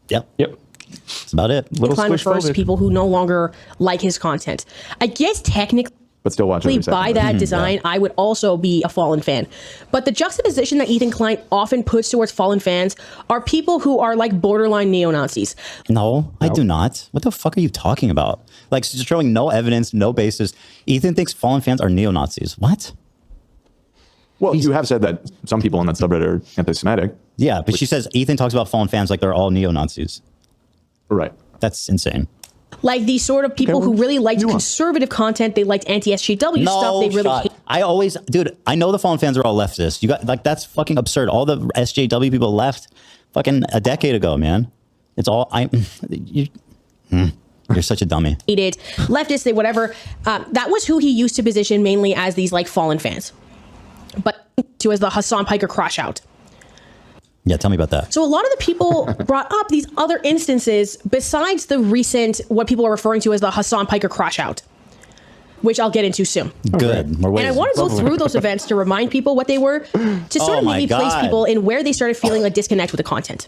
Yep. That's about it. Klein refers to people who no longer like his content. I guess technically, but still watch every by that design, I would also be a Fallen fan. But the juxtaposition that Ethan Klein often puts towards Fallen fans are people who are like borderline neo-Nazis. No, I do not. What the fuck are you talking about? Like, showing no evidence, no basis. Ethan thinks Fallen fans are neo-Nazis. What? Well, you have said that some people in that subreddit are anti-Semitic. Yeah, but she says Ethan talks about Fallen fans like they're all neo-Nazis. Right. That's insane. Like these sort of people who really liked conservative content, they liked anti-SJW stuff. They really I always, dude, I know the Fallen fans are all leftists. You got, like, that's fucking absurd. All the SJW people left fucking a decade ago, man. It's all, you're such a dummy. hated leftists, they whatever. That was who he used to position mainly as these like Fallen fans. But to as the Hasan Piker Crashout. Yeah, tell me about that. So a lot of the people brought up these other instances besides the recent, what people are referring to as the Hasan Piker Crashout, which I'll get into soon. Good. And I want to go through those events to remind people what they were, to sort of maybe place people in where they started feeling a disconnect with the content.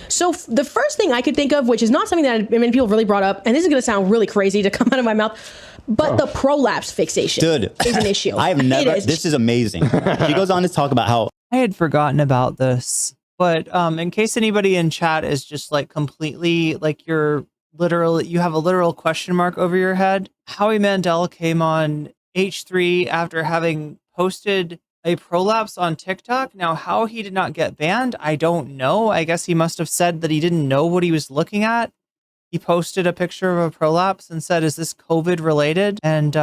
So the first thing I could think of, which is not something that many people really brought up, and this is going to sound really crazy to come out of my mouth, but the prolapse fixation is an issue. I've never, this is amazing. She goes on to talk about how I had forgotten about this, but in case anybody in chat is just like completely like you have a literal question mark over your head. Howie Mandel came on H3 after having posted a prolapse on TikTok. Now, how he did not get banned, I don't know. I guess he must have said that he didn't know what he was looking at. He posted a picture of a prolapse and said, "Is this COVID related?" And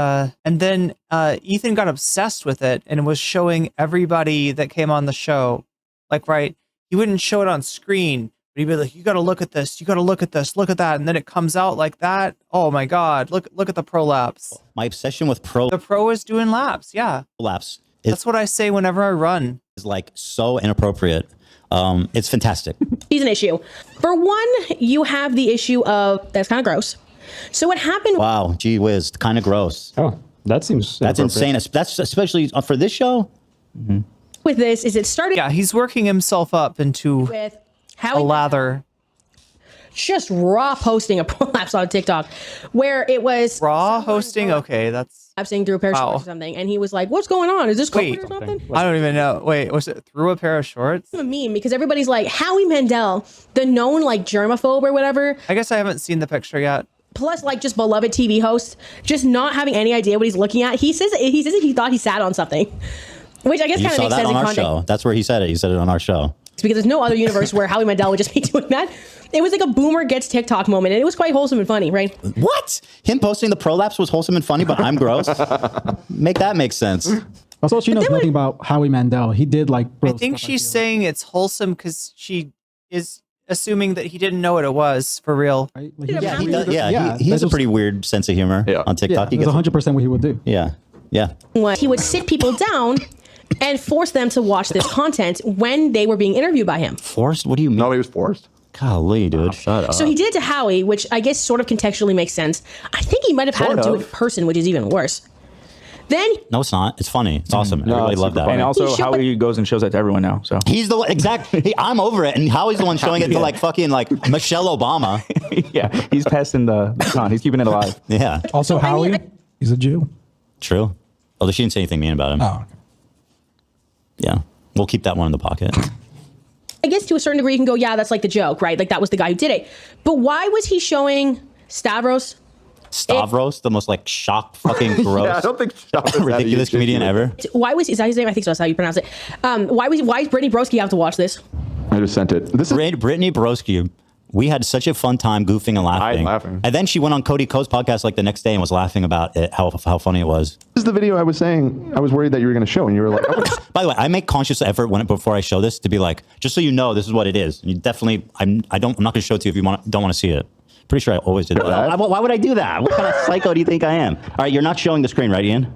then Ethan got obsessed with it and was showing everybody that came on the show, like, right, he wouldn't show it on screen, but he'd be like, "You got to look at this, you got to look at this, look at that," and then it comes out like that. Oh my God, look at the prolapse. My obsession with the pro is doing laps. Yeah, prolapse. That's what I say whenever I run. Is like so inappropriate. It's fantastic. He's an issue. For one, you have the issue of, that's kind of gross. So what happened? Wow, gee whiz, kind of gross. Oh, that seems that's insane. That's especially for this show. With this is it started. Yeah, he's working himself up into with a lather. Just raw posting a prolapse on TikTok, where it was raw hosting. Okay, that's lapsing through a pair of shorts or something, and he was like, "What's going on? Is this COVID or something?" I don't even know. Wait, was it through a pair of shorts? It's a meme because everybody's like, Howie Mandel, the known like germaphobe or whatever. I guess I haven't seen the picture yet. Plus, like, just beloved TV host, just not having any idea what he's looking at. He says he thought he sat on something, which I guess kind of makes sense in context. Show. That's where he said it. He said it on our show. It's because there's no other universe where Howie Mandel would just be doing that. It was like a boomer gets TikTok moment, and it was quite wholesome and funny, right? What? Him posting the prolapse was wholesome and funny, but I'm gross? Make that make sense. Also, she knows nothing about Howie Mandel. He did like. I think she's saying it's wholesome because she is assuming that he didn't know what it was for real. Right? He has a pretty weird sense of humor on TikTok. That's 100% what he would do. Yeah. He would sit people down and force them to watch this content when they were being interviewed by him. Forced? What do you mean? No, he was forced. Golly, dude. Oh, shut up. So he did it to Howie, which I guess sort of contextually makes sense. I think he might have had him do it in person, which is even worse. Then No, it's not. It's funny. It's awesome. No, Everybody it's loved that. And also, Howie goes and shows that to everyone now. So He's the one, I'm over it, and Howie's the one showing it to like fucking like Michelle Obama. yeah, he's passing the baton. He's keeping it alive. Yeah. Also, Howie, he's a Jew. True. Although she didn't say anything mean about him. Oh. Yeah. We'll keep that one in the pocket. I guess to a certain degree you can go, yeah, that's like the joke, right? Like that was the guy who did it. But why was he showing Stavros? Stavros, the most like shock fucking gross, Yeah, I don't think Stavros ridiculous comedian ever. Why was, is that his name? I think so, that's how you pronounce it. Why is Brittany Broski have to watch this? I just sent it. This is Brittany Broski. We had such a fun time goofing and laughing. And then she went on Cody Co's podcast like the next day and was laughing about it, how funny it was. This is the video I was saying I was worried that you were going to show, and you were like, oh. By the way, I make conscious effort before I show this to be like, just so you know, this is what it is. And you definitely, I'm not going to show it to you if you don't want to see it. Pretty sure I always did that. Why would I do that? What kind of psycho do you think I am? All right, you're not showing the screen, right, Ian?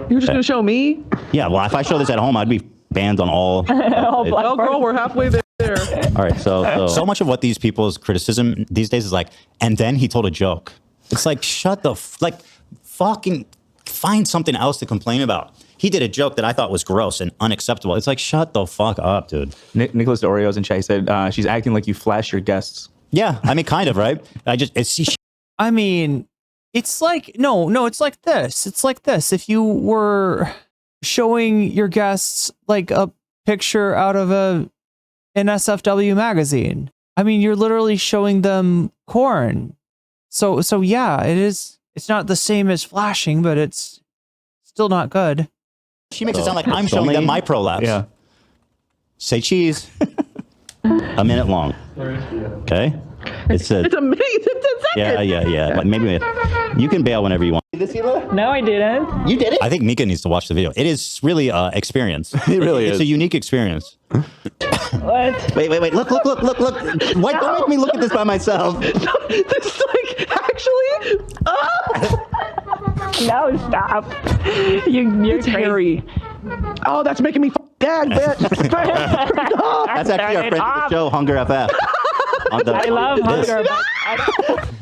You're just going to show me? Yeah, well, if I show this at home, I'd be banned on all. Oh, girl, we're halfway there. All right, so much of what these people's criticism these days is like, and then he told a joke. It's like, shut the fucking find something else to complain about. He did a joke that I thought was gross and unacceptable. It's like, shut the fuck up, dude. Nicholas Oreos in chat said she's acting like you flash your guests. Yeah, I mean, kind of, right? I mean, it's like no, it's like this. It's like this. If you were showing your guests like a picture out of an SFW magazine, I mean, you're literally showing them corn. So yeah, it is. It's not the same as flashing, but it's still not good. She makes it sound like I'm showing them my prolapse. Yeah. Say cheese. A minute long. Okay. It's a minute. It's 10 seconds. Yeah. Like maybe you can bail whenever you want. No, I didn't. You did it. I think Mika needs to watch the video. It is really experience. It really is. It's a unique experience. What? Wait. Look. Why don't make me look at this by myself? This is like, actually. No, stop. You're crazy. Harry. Oh, that's making me gag, bitch. That's actually our friend of the show, Hunger FF. I love Hunger.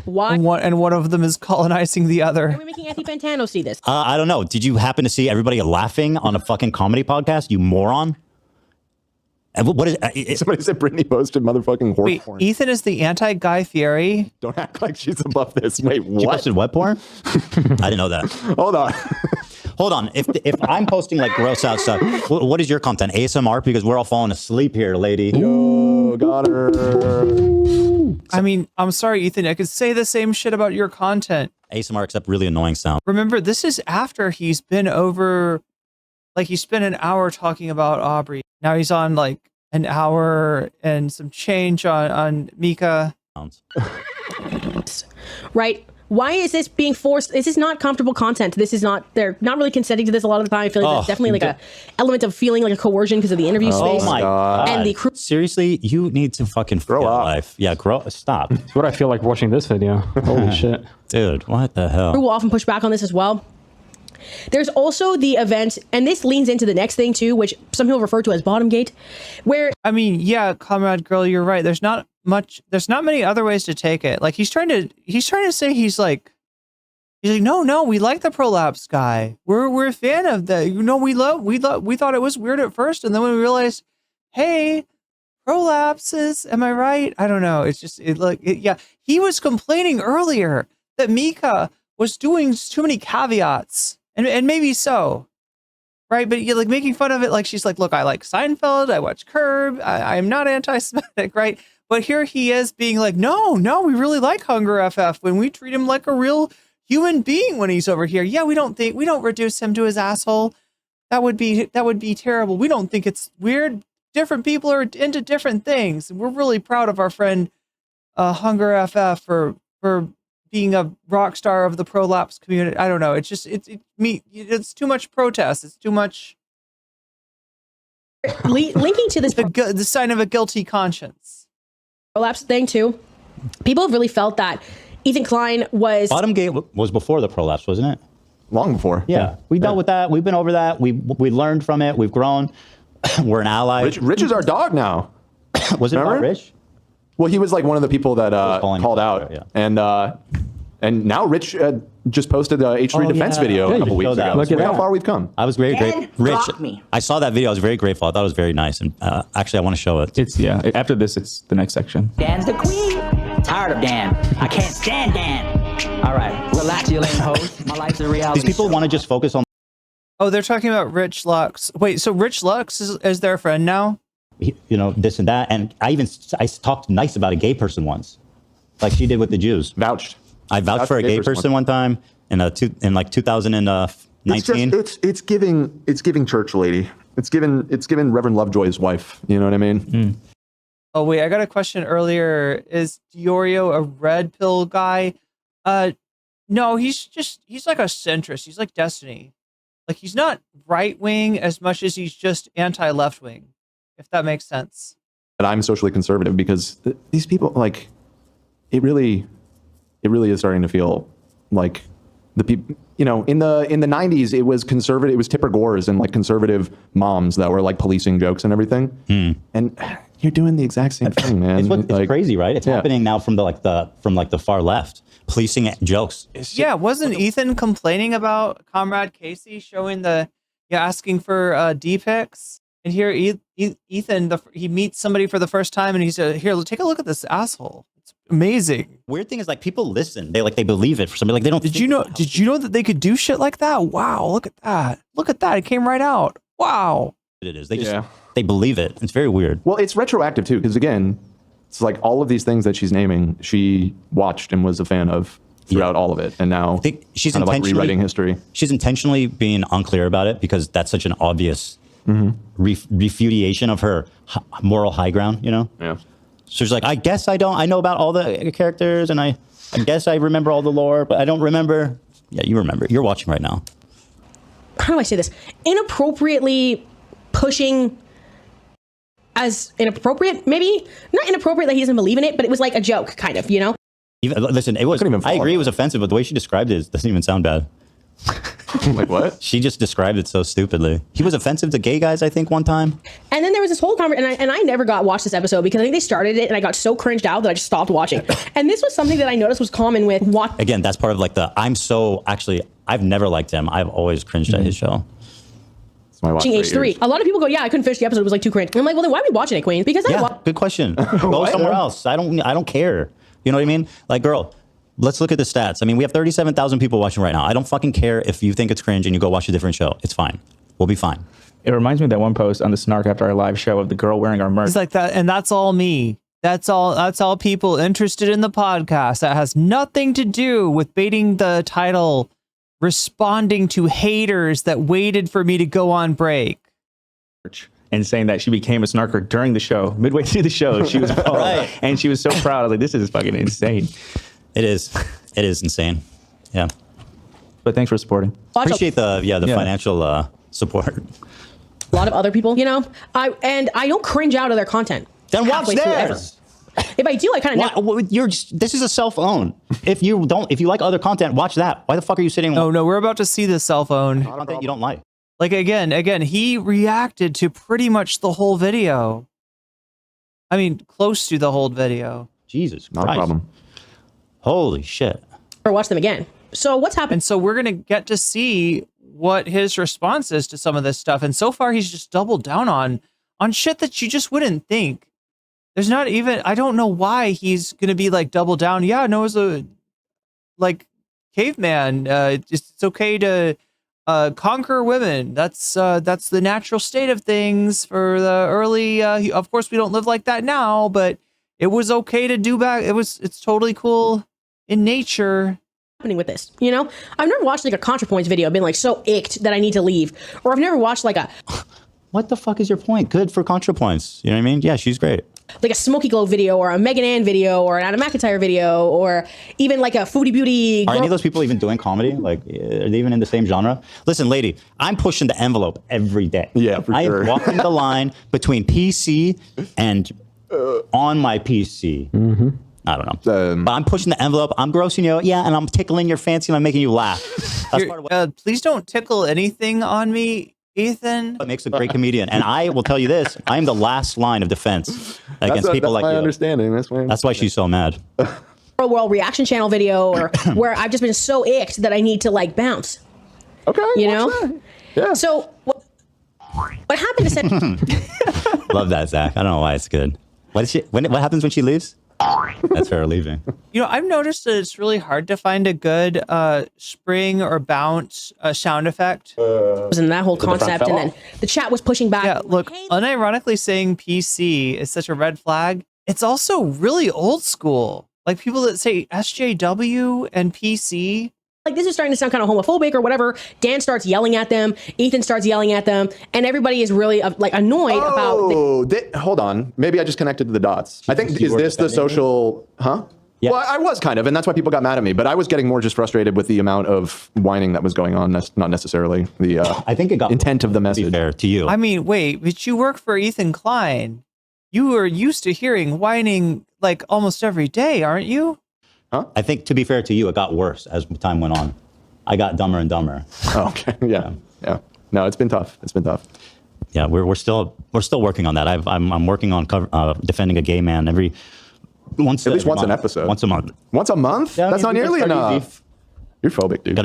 Why? And one of them is colonizing the other. Are we making Effie Pantano see this? I don't know. Did you happen to see everybody laughing on a fucking comedy podcast, you moron? And what is Somebody said Brittany posted motherfucking horse Wait, porn. Ethan is the anti-Guy Fieri? Don't act like she's above this. Wait, She what? posted what porn? I didn't know that. Hold on. Hold on. If I'm posting like gross out stuff, what is your content? ASMR? Because we're all falling asleep here, lady. Yo, got her. I mean, I'm sorry, Ethan. I could say the same shit about your content. ASMR except really annoying sound. Remember, this is after he's been over, like he spent an hour talking about Aubrey. Now he's on like an hour and some change on Mika. Right? Why is this being forced? This is not comfortable content. This is not, they're not really consenting to this a lot of the time. I feel like there's definitely like a element of feeling like a coercion because of the interview space. Oh my God. And the crew. Seriously, you need to fucking grow up. Life. Yeah, stop. That's what I feel like watching this video. Holy shit. Dude, what the hell? Crew will often push back on this as well. There's also the event, and this leans into the next thing too, which some people refer to as bottom gate, where I mean, yeah, comrade girl, you're right. There's not many other ways to take it. Like he's trying to say he's like, no, we like the prolapse guy. We're a fan of that. You know, we thought it was weird at first, and then when we realized, hey, prolapses, am I right? I don't know. It's just yeah. He was complaining earlier that Mika was doing too many caveats, and maybe so, right? But you're like making fun of it, like she's like, look, I like Seinfeld, I watch Curb, I'm not anti-Semitic, right? But here he is being like, no, we really like Hunger FF when we treat him like a real human being when he's over here. Yeah, we don't reduce him to his asshole. That would be terrible. We don't think it's weird. Different people are into different things. And we're really proud of our friend Hunger FF for being a rock star of the prolapse community. I don't know. It's just it's too much protest. It's too much linking to this the sign of a guilty conscience. Prolapse thing too. People have really felt that Ethan Klein was Bottom Gate was before the prolapse, wasn't it? Long before. Yeah, we dealt with that. We've been over that. We learned from it. We've grown. We're an ally. Rich is our dog now. Was it about Rich? Well, he was like one of the people that called out, and now Rich just posted the H3 defense video a couple weeks ago. Look at how far we've come. I was very grateful. Rich, I saw that video. I was very grateful. I thought it was very nice, and actually, I want to show it. It's after this, it's the next section. Dan's the queen. Tired of Dan. I can't stand Dan. All right, relax, you lame hoes. My life's a reality. These people want to just focus on. Oh, they're talking about Rich Lux. Wait, so Rich Lux is their friend now? You know, this and that, and I talked nice about a gay person once, like she did with the Jews. Vouched. I vouched for a gay person one time in like 2019. It's giving church lady. It's given Reverend Lovejoy's wife. You know what I mean? Oh wait, I got a question earlier. Is Diorio a red pill guy? No, he's like a centrist. He's like Destiny. Like he's not right wing as much as he's just anti left wing, if that makes sense. But I'm socially conservative because these people, like, it really is starting to feel like the people, you know, in the 90s, it was conservative. It was Tipper Gores and like conservative moms that were like policing jokes and everything. And you're doing the exact same thing, man. It's crazy, right? It's happening now from the far left, policing jokes. Yeah, wasn't Ethan complaining about Comrade Casey showing asking for D pics? And here Ethan, he meets somebody for the first time, and he's here. Take a look at this asshole. It's amazing. Weird thing is, like, people listen. They believe it for somebody. Like, they don't. Did you know that they could do shit like that? Wow, look at that. Look at that. It came right out. Wow. It is. They believe it. It's very weird. Well, it's retroactive too, because again, it's like all of these things that she's naming, she watched and was a fan of throughout all of it, and now I think she's kind of like rewriting history. She's intentionally being unclear about it because that's such an obvious refutation of her moral high ground. You know? Yeah. So she's like, I guess I know about all the characters, and I guess I remember all the lore, but I don't remember. Yeah, you remember. You're watching right now. How do I say this? Inappropriately pushing as inappropriate, maybe not inappropriate that he doesn't believe in it, but it was like a joke, kind of, you know? Listen, it was. I agree, it was offensive, but the way she described it doesn't even sound bad. Like what? She just described it so stupidly. He was offensive to gay guys, I think, one time. And then there was this whole conversation, and I never watched this episode because I think they started it, and I got so cringed out that I just stopped watching. And this was something that I noticed was common with Again, that's part of like I've never liked him. I've always cringed at his show. Watching H3. A lot of people go, yeah, I couldn't finish the episode. It was like too cringe. And I'm like, well, then why are we watching it, Queen? Because good question. Go somewhere else. I don't care. You know what I mean? Like, girl, let's look at the stats. I mean, we have 37,000 people watching right now. I don't fucking care if you think it's cringe and you go watch a different show. It's fine. We'll be fine. It reminds me of that one post on the Snark after our live show of the girl wearing our merch. It's like that, and that's all me. That's all people interested in the podcast. That has nothing to do with baiting the title, responding to haters that waited for me to go on break. And saying that she became a snarker during the show, midway through the show, she was right. And she was so proud. I was like, this is fucking insane. It is insane. Yeah. But thanks for supporting. Appreciate the financial support. A lot of other people, you know, I don't cringe out of their content. Then watch theirs. If I do, I kind of this is a self-own. If you like other content, watch that. Why the fuck are you sitting? Oh no, we're about to see the self-own content you don't like. Like again, he reacted to pretty much the whole video. I mean, close to the whole video. Jesus, not a problem. Holy shit. Or watch them again. So what's happened? And so we're gonna get to see what his response is to some of this stuff. And so far, he's just doubled down on shit that you just wouldn't think. There's not even, I don't know why he's going to be like double down. Yeah, no, it's like caveman. It's okay to conquer women. That's the natural state of things for the early, of course we don't live like that now, but it was okay to do back. It's totally cool in nature. Happening with this, you know? I've never watched like a ContraPoints video, been like so icked that I need to leave. Or I've never watched like a... What the fuck is your point? Good for ContraPoints. You know what I mean? Yeah, she's great. like a Smokey Glow video or a Megan Ann video or an Adam McIntyre video or even like a Foodie Beauty. Are any of those people even doing comedy? Like, are they even in the same genre? Listen, lady, I'm pushing the envelope every day. Yeah, for sure. I'm walking the line between PC and on my PC. Mm-hmm. I don't know. But I'm pushing the envelope. I'm grossing you out. Yeah, and I'm tickling your fancy and I'm making you laugh. That's part of what Please don't tickle anything on me, Ethan. makes a great comedian. And I will tell you this, I am the last line of defense against people like my you. understanding. That's why she's so mad. World reaction channel video or where I've just been so icked that I need to like bounce. Okay. You know? That. Yeah. So what happened essentially? Love that, Zach. I don't know why it's good. What happens when she leaves? That's her leaving. You know, I've noticed that it's really hard to find a good spring or bounce sound effect. And that whole concept, and then the chat was pushing back. Yeah, look, unironically saying PC is such a red flag. It's also really old school. Like people that say SJW and PC. Like this is starting to sound kind of homophobic or whatever. Dan starts yelling at them. Ethan starts yelling at them, and everybody is really like annoyed about. Hold on. Maybe I just connected the dots. I think is this the social? Huh? Yeah. Well, I was kind of, and that's why people got mad at me. But I was getting more just frustrated with the amount of whining that was going on, not necessarily the. I think it got intent of the message. Fair to you. I mean, wait, but you work for Ethan Klein. You are used to hearing whining like almost every day, aren't you? Huh? I think, to be fair to you, it got worse as time went on. I got dumber and dumber. Oh, okay. Yeah. No, it's been tough. Yeah, we're still working on that. I'm working on defending a gay man at least once an episode. Once a month. Once a month? Yeah, that's not nearly enough. Easy. You're phobic, dude. Got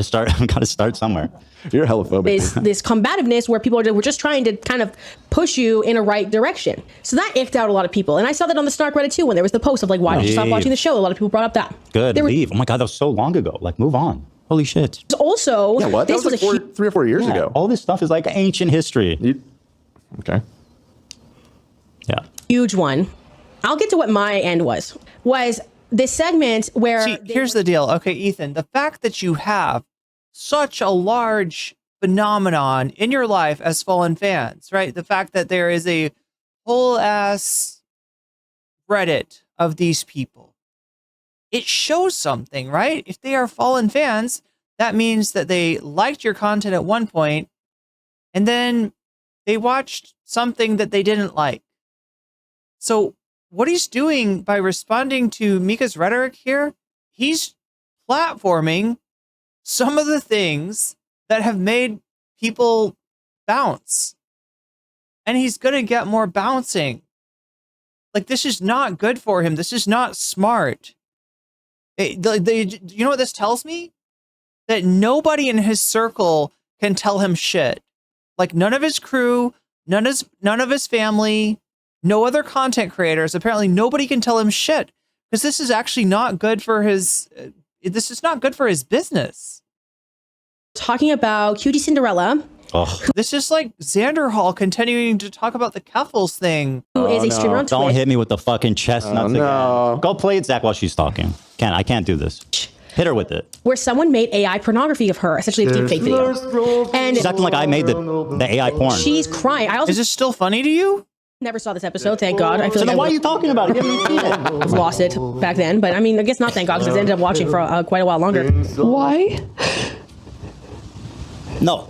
to start somewhere. You're hella phobic. This combativeness where people we're just trying to kind of push you in a right direction. So that icked out a lot of people. And I saw that on the Snark Reddit too when there was the post of like, why did you stop watching the show? A lot of people brought up that. Good, leave. Oh my God, that was so long ago. Like, move on. Holy shit. Also, yeah, what? That was like 3 or 4 years ago. All this stuff is like ancient history. Okay. Yeah. Huge one. I'll get to what my end was this segment where... See, here's the deal. Okay, Ethan, the fact that you have such a large phenomenon in your life as Fallen fans, right? The fact that there is a whole ass Reddit of these people. It shows something, right? If they are Fallen fans, that means that they liked your content at one point and then they watched something that they didn't like. So what he's doing by responding to Mika's rhetoric here, he's platforming some of the things that have made people bounce. And he's going to get more bouncing. Like, this is not good for him. This is not smart. You know what this tells me? That nobody in his circle can tell him shit. Like, none of his crew, none of his family, no other content creators. Apparently nobody can tell him shit because this is actually not good for his, this is not good for his business. Talking about QT Cinderella. Oh. This is like Xander Hall continuing to talk about the Keffels thing. Who is a streamer on Twitch. Don't hit me with the fucking chestnuts again. Go play it, Zach, while she's talking. I can't do this. Hit her with it. Where someone made AI pornography of her, essentially a deepfake video. And she's acting like I made the AI porn. She's crying. Is this still funny to you? Never saw this episode, thank God. I feel so then why are you talking about it? You haven't seen it. Lost it back then, but I mean, I guess not thank God because I ended up watching for quite a while longer. Why? No.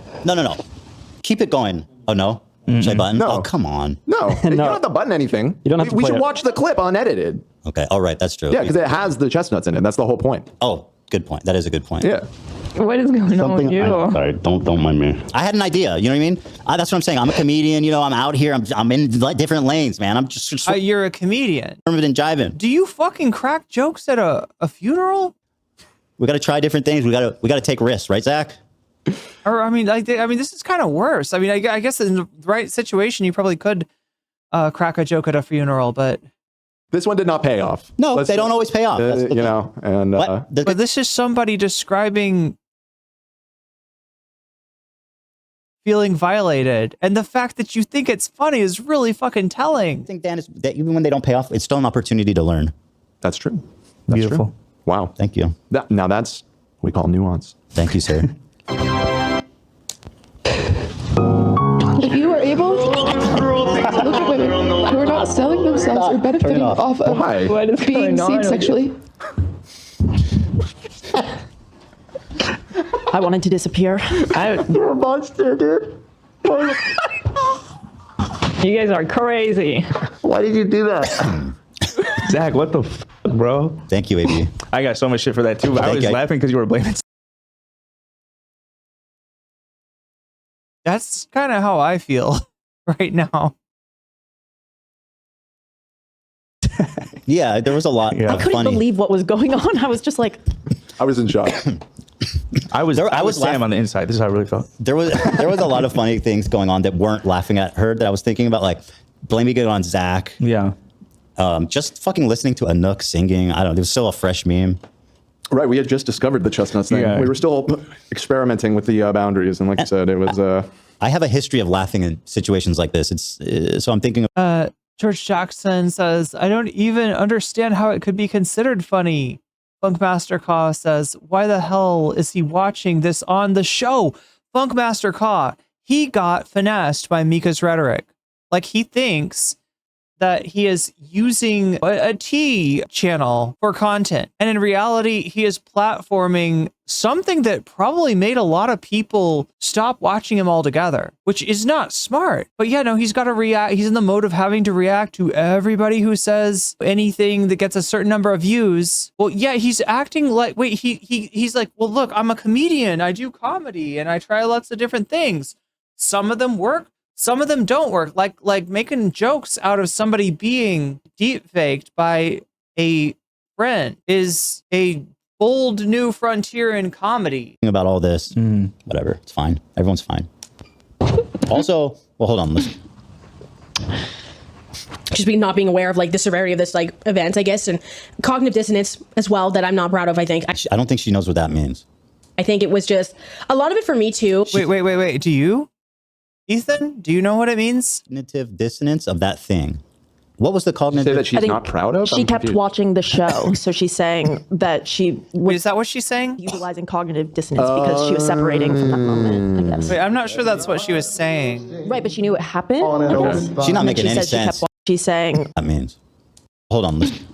Keep it going. Oh, no? Should I button? No. Oh, come on. No, you don't have to button anything. You don't have to We play should it. watch the clip unedited. Okay, all right, that's true. Yeah, because it has the chestnuts in it. That's the whole point. Oh, good point. That is a good point. Yeah. What is going on with you? Sorry, don't mind me. I had an idea. You know what I mean? That's what I'm saying. I'm a comedian. You know, I'm out here. I'm in different lanes, man. I'm just you're a comedian. And jiving. Do you fucking crack jokes at a funeral? We got to try different things. We got to take risks, right, Zach? Or I mean, this is kind of worse. I mean, I guess in the right situation, you probably could crack a joke at a funeral, but this one did not pay off. No, they don't always pay off. You know, and but this is somebody describing feeling violated, and the fact that you think it's funny is really fucking telling. I think, Dan, is that even when they don't pay off, it's still an opportunity to learn. That's true. Beautiful. True. Wow. Thank you. Now that's what we call nuance. Thank you, sir. If you were able to look at women who are not selling themselves yourselves are benefiting off of Why? being seen sexually. I wanted to disappear. You're a monster, dude. You guys are crazy. Why did you do that? Zach, what the f, bro? Thank you, AB. I got so much shit for that too. But I was laughing because you were blaming. That's kind of how I feel right now. Yeah, there was a lot. I couldn't funny. believe what was going on. I was just like, I was in shock. I was Sam on the inside. This is how I really felt. There was a lot of funny things going on that weren't laughing at her that I was thinking about, like blaming it on Zach. Yeah. Just fucking listening to Anouk singing. I don't know. It was still a fresh meme. Right, we had just discovered the chestnuts thing. Yeah. We were still experimenting with the boundaries, and like you said, it was. I have a history of laughing in situations like this. It's so I'm thinking. George Jackson says, I don't even understand how it could be considered funny. Funkmaster Kaw says, why the hell is he watching this on the show? Funkmaster Kaw, he got finessed by Mika's rhetoric. Like, he thinks that he is using a T channel for content. And in reality, he is platforming something that probably made a lot of people stop watching him altogether, which is not smart. But yeah, no, he's got to react. He's in the mode of having to react to everybody who says anything that gets a certain number of views. Well, yeah, he's acting like, wait, he's like, well, look, I'm a comedian. I do comedy and I try lots of different things. Some of them work. Some of them don't work, like making jokes out of somebody being deep faked by a friend is a bold new frontier in comedy. About all this, whatever, it's fine. Everyone's fine. Also, well, hold on. Listen. Just not being aware of like the severity of this like event, I guess, and cognitive dissonance as well that I'm not proud of. I think. I don't think she knows what that means. I think it was just a lot of it for me too. Wait. Do you? Ethan, do you know what it means? Cognitive dissonance of that thing. What was the cognitive? Say that she's not proud of? She kept watching the show, so she's saying that she was. Wait, is that what she's saying? Utilizing cognitive dissonance because she was separating from that moment, I guess. Wait, I'm not sure that's what she was saying. Right, but she knew it happened. She's not making any sense. She's saying that means. Hold on, listen.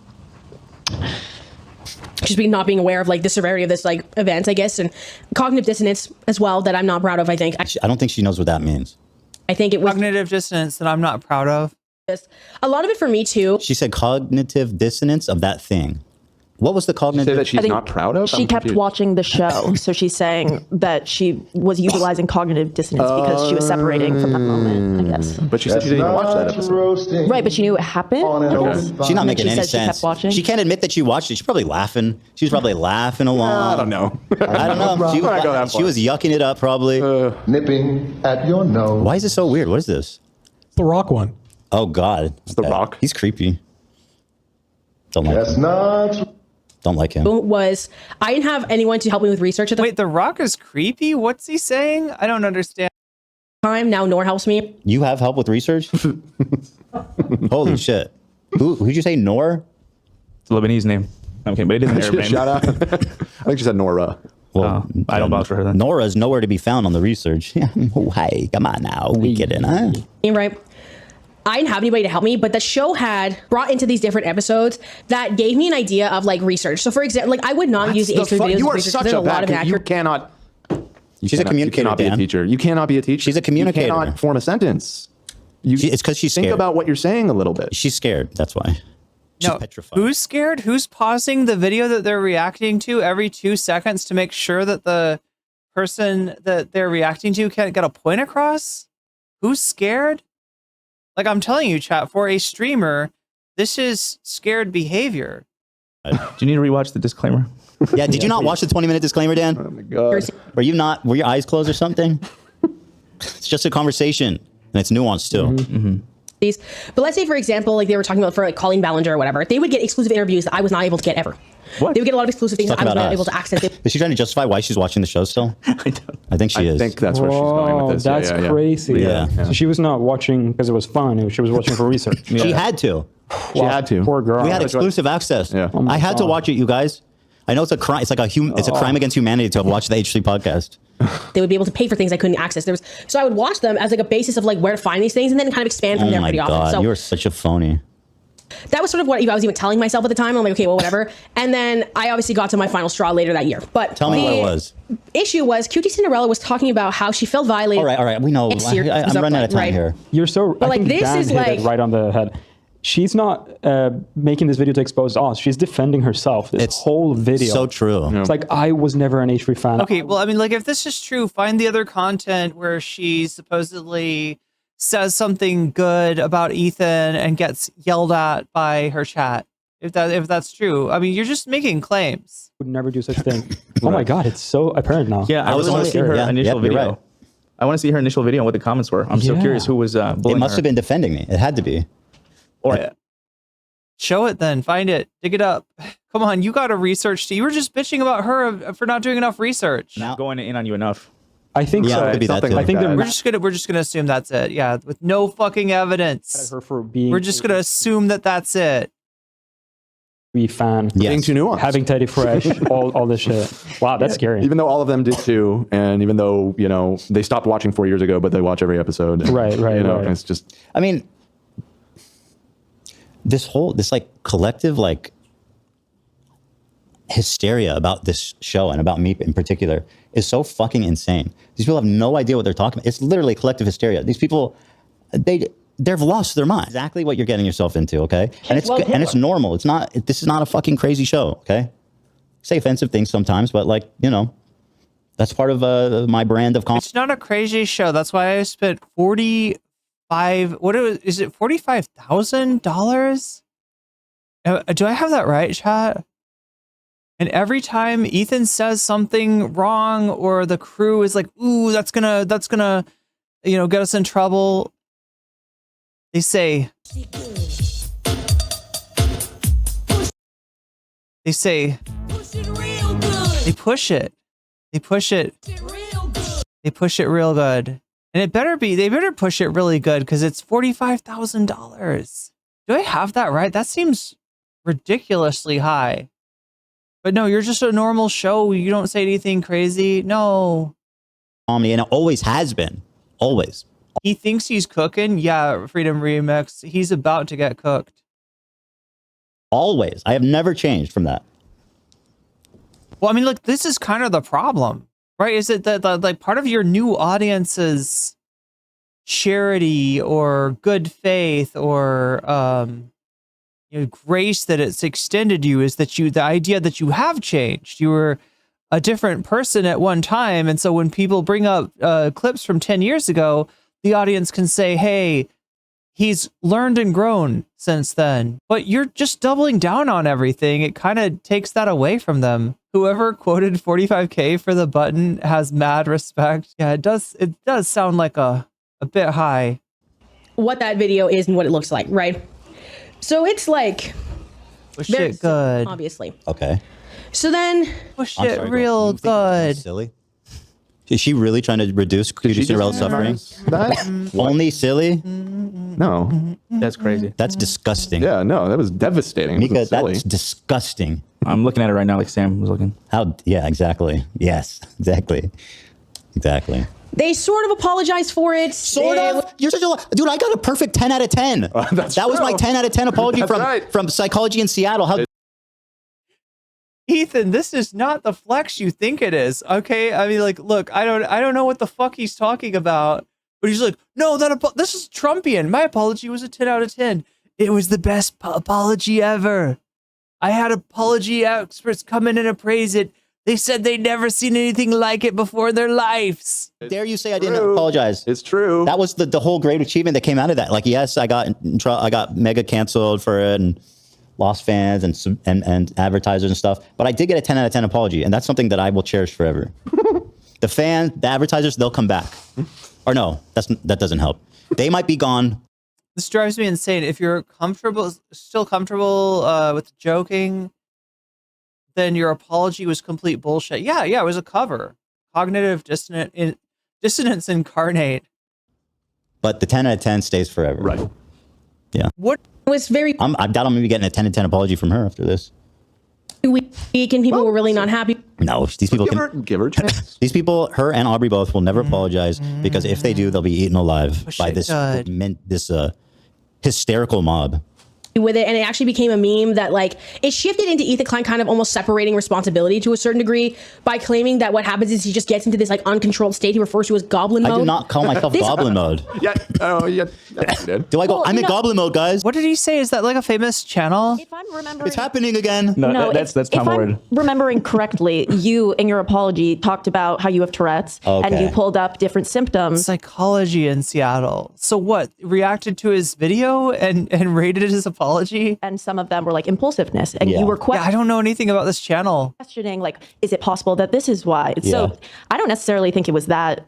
Just not being aware of like the severity of this like event, I guess, and cognitive dissonance as well that I'm not proud of. I think. I don't think she knows what that means. I think it was cognitive dissonance that I'm not proud of. A lot of it for me too. She said cognitive dissonance of that thing. What was the cognitive? Say that she's not proud of? She kept watching the show, so she's saying that she was utilizing cognitive dissonance because she was separating from that moment, I guess. But she said she didn't even watch that episode. Right, but she knew it happened. She's not making any She sense. kept watching. She can't admit that she watched it. She's probably laughing. She was probably laughing along. I don't know. I don't know. She was yucking it up probably. Nipping at your nose. Why is it so weird? What is this? It's the Rock one. Oh God. It's the Rock. He's creepy. Don't like him. Not. Don't like him. Was I didn't have anyone to help me with research at the Wait, The Rock is creepy? What's he saying? I don't understand. time. Now Nor helps me. You have help with research? Holy shit. Who'd you say, Nor? It's a Lebanese name. Okay, but it isn't Arab name. Shout out. I think she said Nora. Well, I don't vouch for her then. Nora's nowhere to be found on the research. Oh, hey, come on now. We get in, huh? Right. I didn't have anybody to help me, but the show had brought into these different episodes that gave me an idea of like research. So for example, like I would not use the H3 videos. You are research. such There's a a lot of bad. You inaccurate. cannot. She's a communicator, You cannot be a Dan. teacher. You cannot be a teacher. She's a communicator. You cannot form a sentence. It's because she's scared. Think about what you're saying a little bit. She's scared. That's why. She's petrified. Who's scared? Who's pausing the video that they're reacting to every 2 seconds to make sure that the person that they're reacting to can't get a point across? Who's scared? Like I'm telling you, chat, for a streamer, this is scared behavior. Do you need to rewatch the disclaimer? Yeah, did you not watch the 20-minute disclaimer, Dan? Oh my God. Were your eyes closed or something? It's just a conversation, and it's nuanced too. But let's say, for example, like they were talking about for like Colleen Ballinger or whatever, they would get exclusive interviews that I was not able to get ever. What? They would get a lot of exclusive things that I was about not us. able to access. Is she trying to justify why she's watching the show still? I think she is. I think that's where she's going with this. That's Yeah. crazy. Yeah. So she was not watching because it was fun. She was watching for research. She had to. She had to. Poor girl. We had exclusive access. Yeah. Oh my I had to God. watch it, you guys. I know it's a crime. It's like it's a crime against humanity to have watched the H3 podcast. They would be able to pay for things I couldn't access. So I would watch them as like a basis of like where to find these things and then kind of expand from Oh there my pretty God, often. So you're such a phony. That was sort of what I was even telling myself at the time. I'm like, okay, well, whatever. And then I obviously got to my final straw later that year. But tell me what it was. Issue was Cutie Cinderella was talking about how she felt violated. All right. We know. I'm running out of time here. You're so. But I think this Dan is hit like it right on the head. She's not making this video to expose us. She's defending herself. This whole video. So true. It's like, I was never an H3 fan. Okay, well, I mean, like, if this is true, find the other content where she supposedly says something good about Ethan and gets yelled at by her chat. If that's true, I mean, you're just making claims. Would never do such a thing. Oh my God, it's so apparent now. Yeah, I really want to see her initial video. Right. I want to see her initial video and what the comments were. I'm so curious who was bullying It must her. have been defending me. It had to be. Or show it then. Find it. Dig it up. Come on, you got to research. You were just bitching about her for not doing enough research. Not going in on you enough. I think so. It could be that too. I think we're just gonna assume that's it. Yeah, with no fucking evidence. Her for being we're just gonna assume that that's it. Be fan. Being too nuanced. Having Teddy Fresh, all this shit. Wow, that's scary. Even though all of them did too, and even though, you know, they stopped watching 4 years ago, but they watch every episode. And, Right. You know, Right. it's just. I mean, this like collective like hysteria about this show and about me in particular is so fucking insane. These people have no idea what they're talking about. It's literally collective hysteria. These people, they've lost their mind. Exactly what you're getting yourself into, okay? And it's normal. It's not. This is not a fucking crazy show, okay? Say offensive things sometimes, but like, you know, that's part of my brand of comedy. It's not a crazy show. That's why I spent $45,000? Do I have that right, chat? And every time Ethan says something wrong, or the crew is like, "Ooh, that's gonna, you know, get us in trouble," they say, they push it real good, and they better push it really good because it's $45,000. Do I have that right? That seems ridiculously high. But no, you're just a normal show. You don't say anything crazy. No. Comedy, and it always has been. Always. He thinks he's cooking. Yeah, Freedom Remix. He's about to get cooked. Always. I have never changed from that. Well, I mean, look, this is kind of the problem, right? Is it that like part of your new audience's charity or good faith or you know, grace that it's extended you is that the idea that you have changed. You were a different person at one time. And so when people bring up clips from 10 years ago, the audience can say, hey, he's learned and grown since then. But you're just doubling down on everything. It kind of takes that away from them. Whoever quoted 45K for the button has mad respect. Yeah, it does sound like a bit high. What that video is and what it looks like, right? So it's like push it good, obviously. Okay. So then push it real good. Silly. Is she really trying to reduce Cutie Cinderella's suffering? Only silly? No. That's crazy. That's disgusting. Yeah, no, that was devastating. Mika, silly. that's disgusting. I'm looking at it right now like Sam was looking. Yeah, exactly. Yes, exactly. Exactly. They sort of apologized for it. Sort of? You're such a dude, I got a perfect 10 out of 10. That was my 10 out of 10 apology from Psychology in Seattle. How Ethan, this is not the flex you think it is. Okay? I mean, like, look, I don't know what the fuck he's talking about. But he's like, no, this is Trumpian. My apology was a 10 out of 10. It was the best apology ever. I had apology experts come in and appraise it. They said they'd never seen anything like it before in their lives. Dare you say I didn't apologize? It's true. That was the whole great achievement that came out of that. Like, yes, I got mega canceled for it and lost fans and advertisers and stuff. But I did get a 10 out of 10 apology, and that's something that I will cherish forever. The advertisers, they'll come back. Or no, that doesn't help. They might be gone. This drives me insane. If you're still comfortable with joking, then your apology was complete bullshit. Yeah, it was a cover. Cognitive dissonance incarnate. But the 10 out of 10 stays forever. Right. Yeah. What was very... I doubt I'm going to be getting a 10 out of 10 apology from her after this. Weak and people were really not happy. No, these people give her a chance. These people, her and Aubrey both, will never apologize because if they do, they'll be eaten alive by this hysterical mob. with it, and it actually became a meme that like it shifted into Ethan Klein kind of almost separating responsibility to a certain degree by claiming that what happens is he just gets into this like uncontrolled state he refers to as Goblin Mode. I do not call myself Goblin Mode. Yeah. Oh, yeah. Yes, you did. Do I go? I'm in Goblin Mode, guys. What did he say? Is that like a famous channel? If I'm remembering, It's happening again. No, that's if Tom I'm Ward. remembering correctly, you in your apology talked about how you have Tourette's and Okay. you pulled up different symptoms. Psychology in Seattle. So what? Reacted to his video and rated his apology? And some of them were like impulsiveness, and you were Yeah, I don't know anything about this channel. questioning like, is it possible that this is why? Yeah. So I don't necessarily think it was that.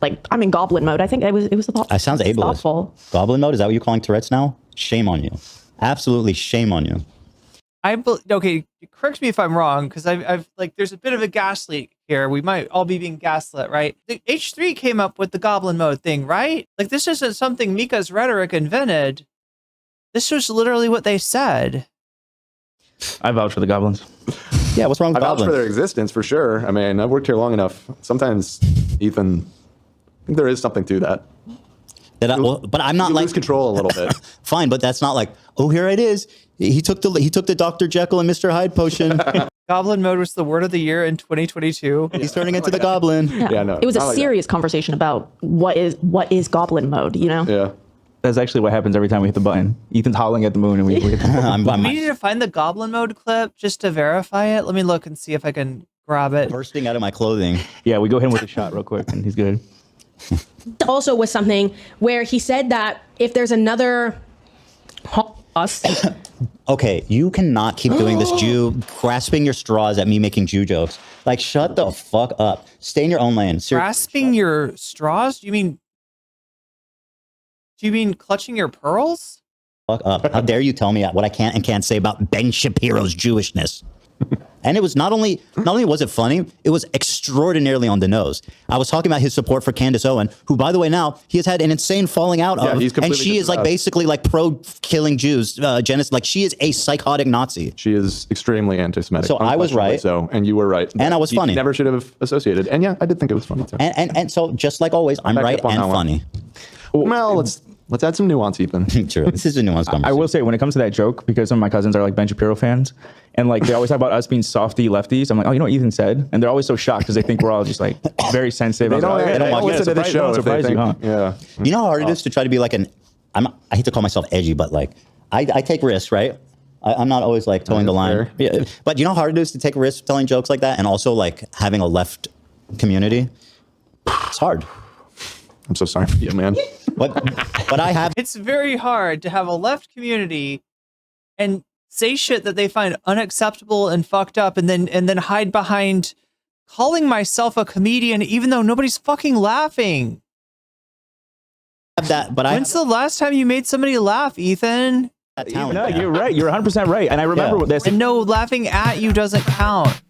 Like, I'm in Goblin Mode. I think it was That sounds ableist. thoughtful. Goblin Mode? Is that what you're calling Tourette's now? Shame on you. Absolutely shame on you. Okay, correct me if I'm wrong, because I've like there's a bit of a gas leak here. We might all be being gaslit, right? The H3 came up with the Goblin Mode thing, right? Like this isn't something Mika's Rhetoric invented. This was literally what they said. I vouch for the goblins. Yeah, what's wrong with I vouch Goblin? for their existence for sure. I mean, I've worked here long enough. Sometimes, Ethan, I think there is something to that. But I'm not You like lose control a little bit. Fine, but that's not like, oh, here it is. He took the Dr. Jekyll and Mr. Hyde potion. Goblin Mode was the word of the year in 2022. He's turning into the Goblin. Yeah, no, it was a not like serious conversation about what is Goblin Mode. You know. Yeah. That's actually what happens every time we hit the button. Ethan's howling at the moon, and we hit the button. We need to find the Goblin Mode clip just to verify it. Let me look and see if I can grab it. Bursting out of my clothing. Yeah, we go hit him with a shot real quick, and he's good. Also was something where he said that if there's another Okay, you cannot keep doing this Jew, grasping your straws at me making Jew jokes. Like, shut the fuck up. Stay in your own lane. Grasping your straws? Do you mean clutching your pearls? Fuck up. How dare you tell me what I can't and can't say about Ben Shapiro's Jewishness? And it was not only was it funny, it was extraordinarily on the nose. I was talking about his support for Candace Owen, who, by the way, now he has had an insane falling out of, and she is like basically like pro killing Jews, like she is a psychotic Nazi. She is extremely anti-Semitic. So I was right. So, and you were right. And I was funny. You never should have associated. And yeah, I did think it was funny too. And so just like always, I'm right and funny. Well, let's add some nuance, Ethan. True. This is a nuance conversation. I will say, when it comes to that joke, because some of my cousins are like Ben Shapiro fans, and like they always talk about us being softy lefties. I'm like, oh, you know what Ethan said? And they're always so shocked because they think we're all just like very sensitive. They don't listen to the show. Surprise you, huh? Yeah. You know how hard it is to try to be like I hate to call myself edgy, but like I take risks, right? I'm not always like towing the line. Yeah, but you know how hard it is to take risks telling jokes like that, and also like having a left community. It's hard. I'm so sorry for you, man. But I have. It's very hard to have a left community and say shit that they find unacceptable and fucked up, and then hide behind calling myself a comedian, even though nobody's fucking laughing. When's the last time you made somebody laugh, Ethan? No, you're right. You're 100% right. And I remember this. And no, laughing at you doesn't count.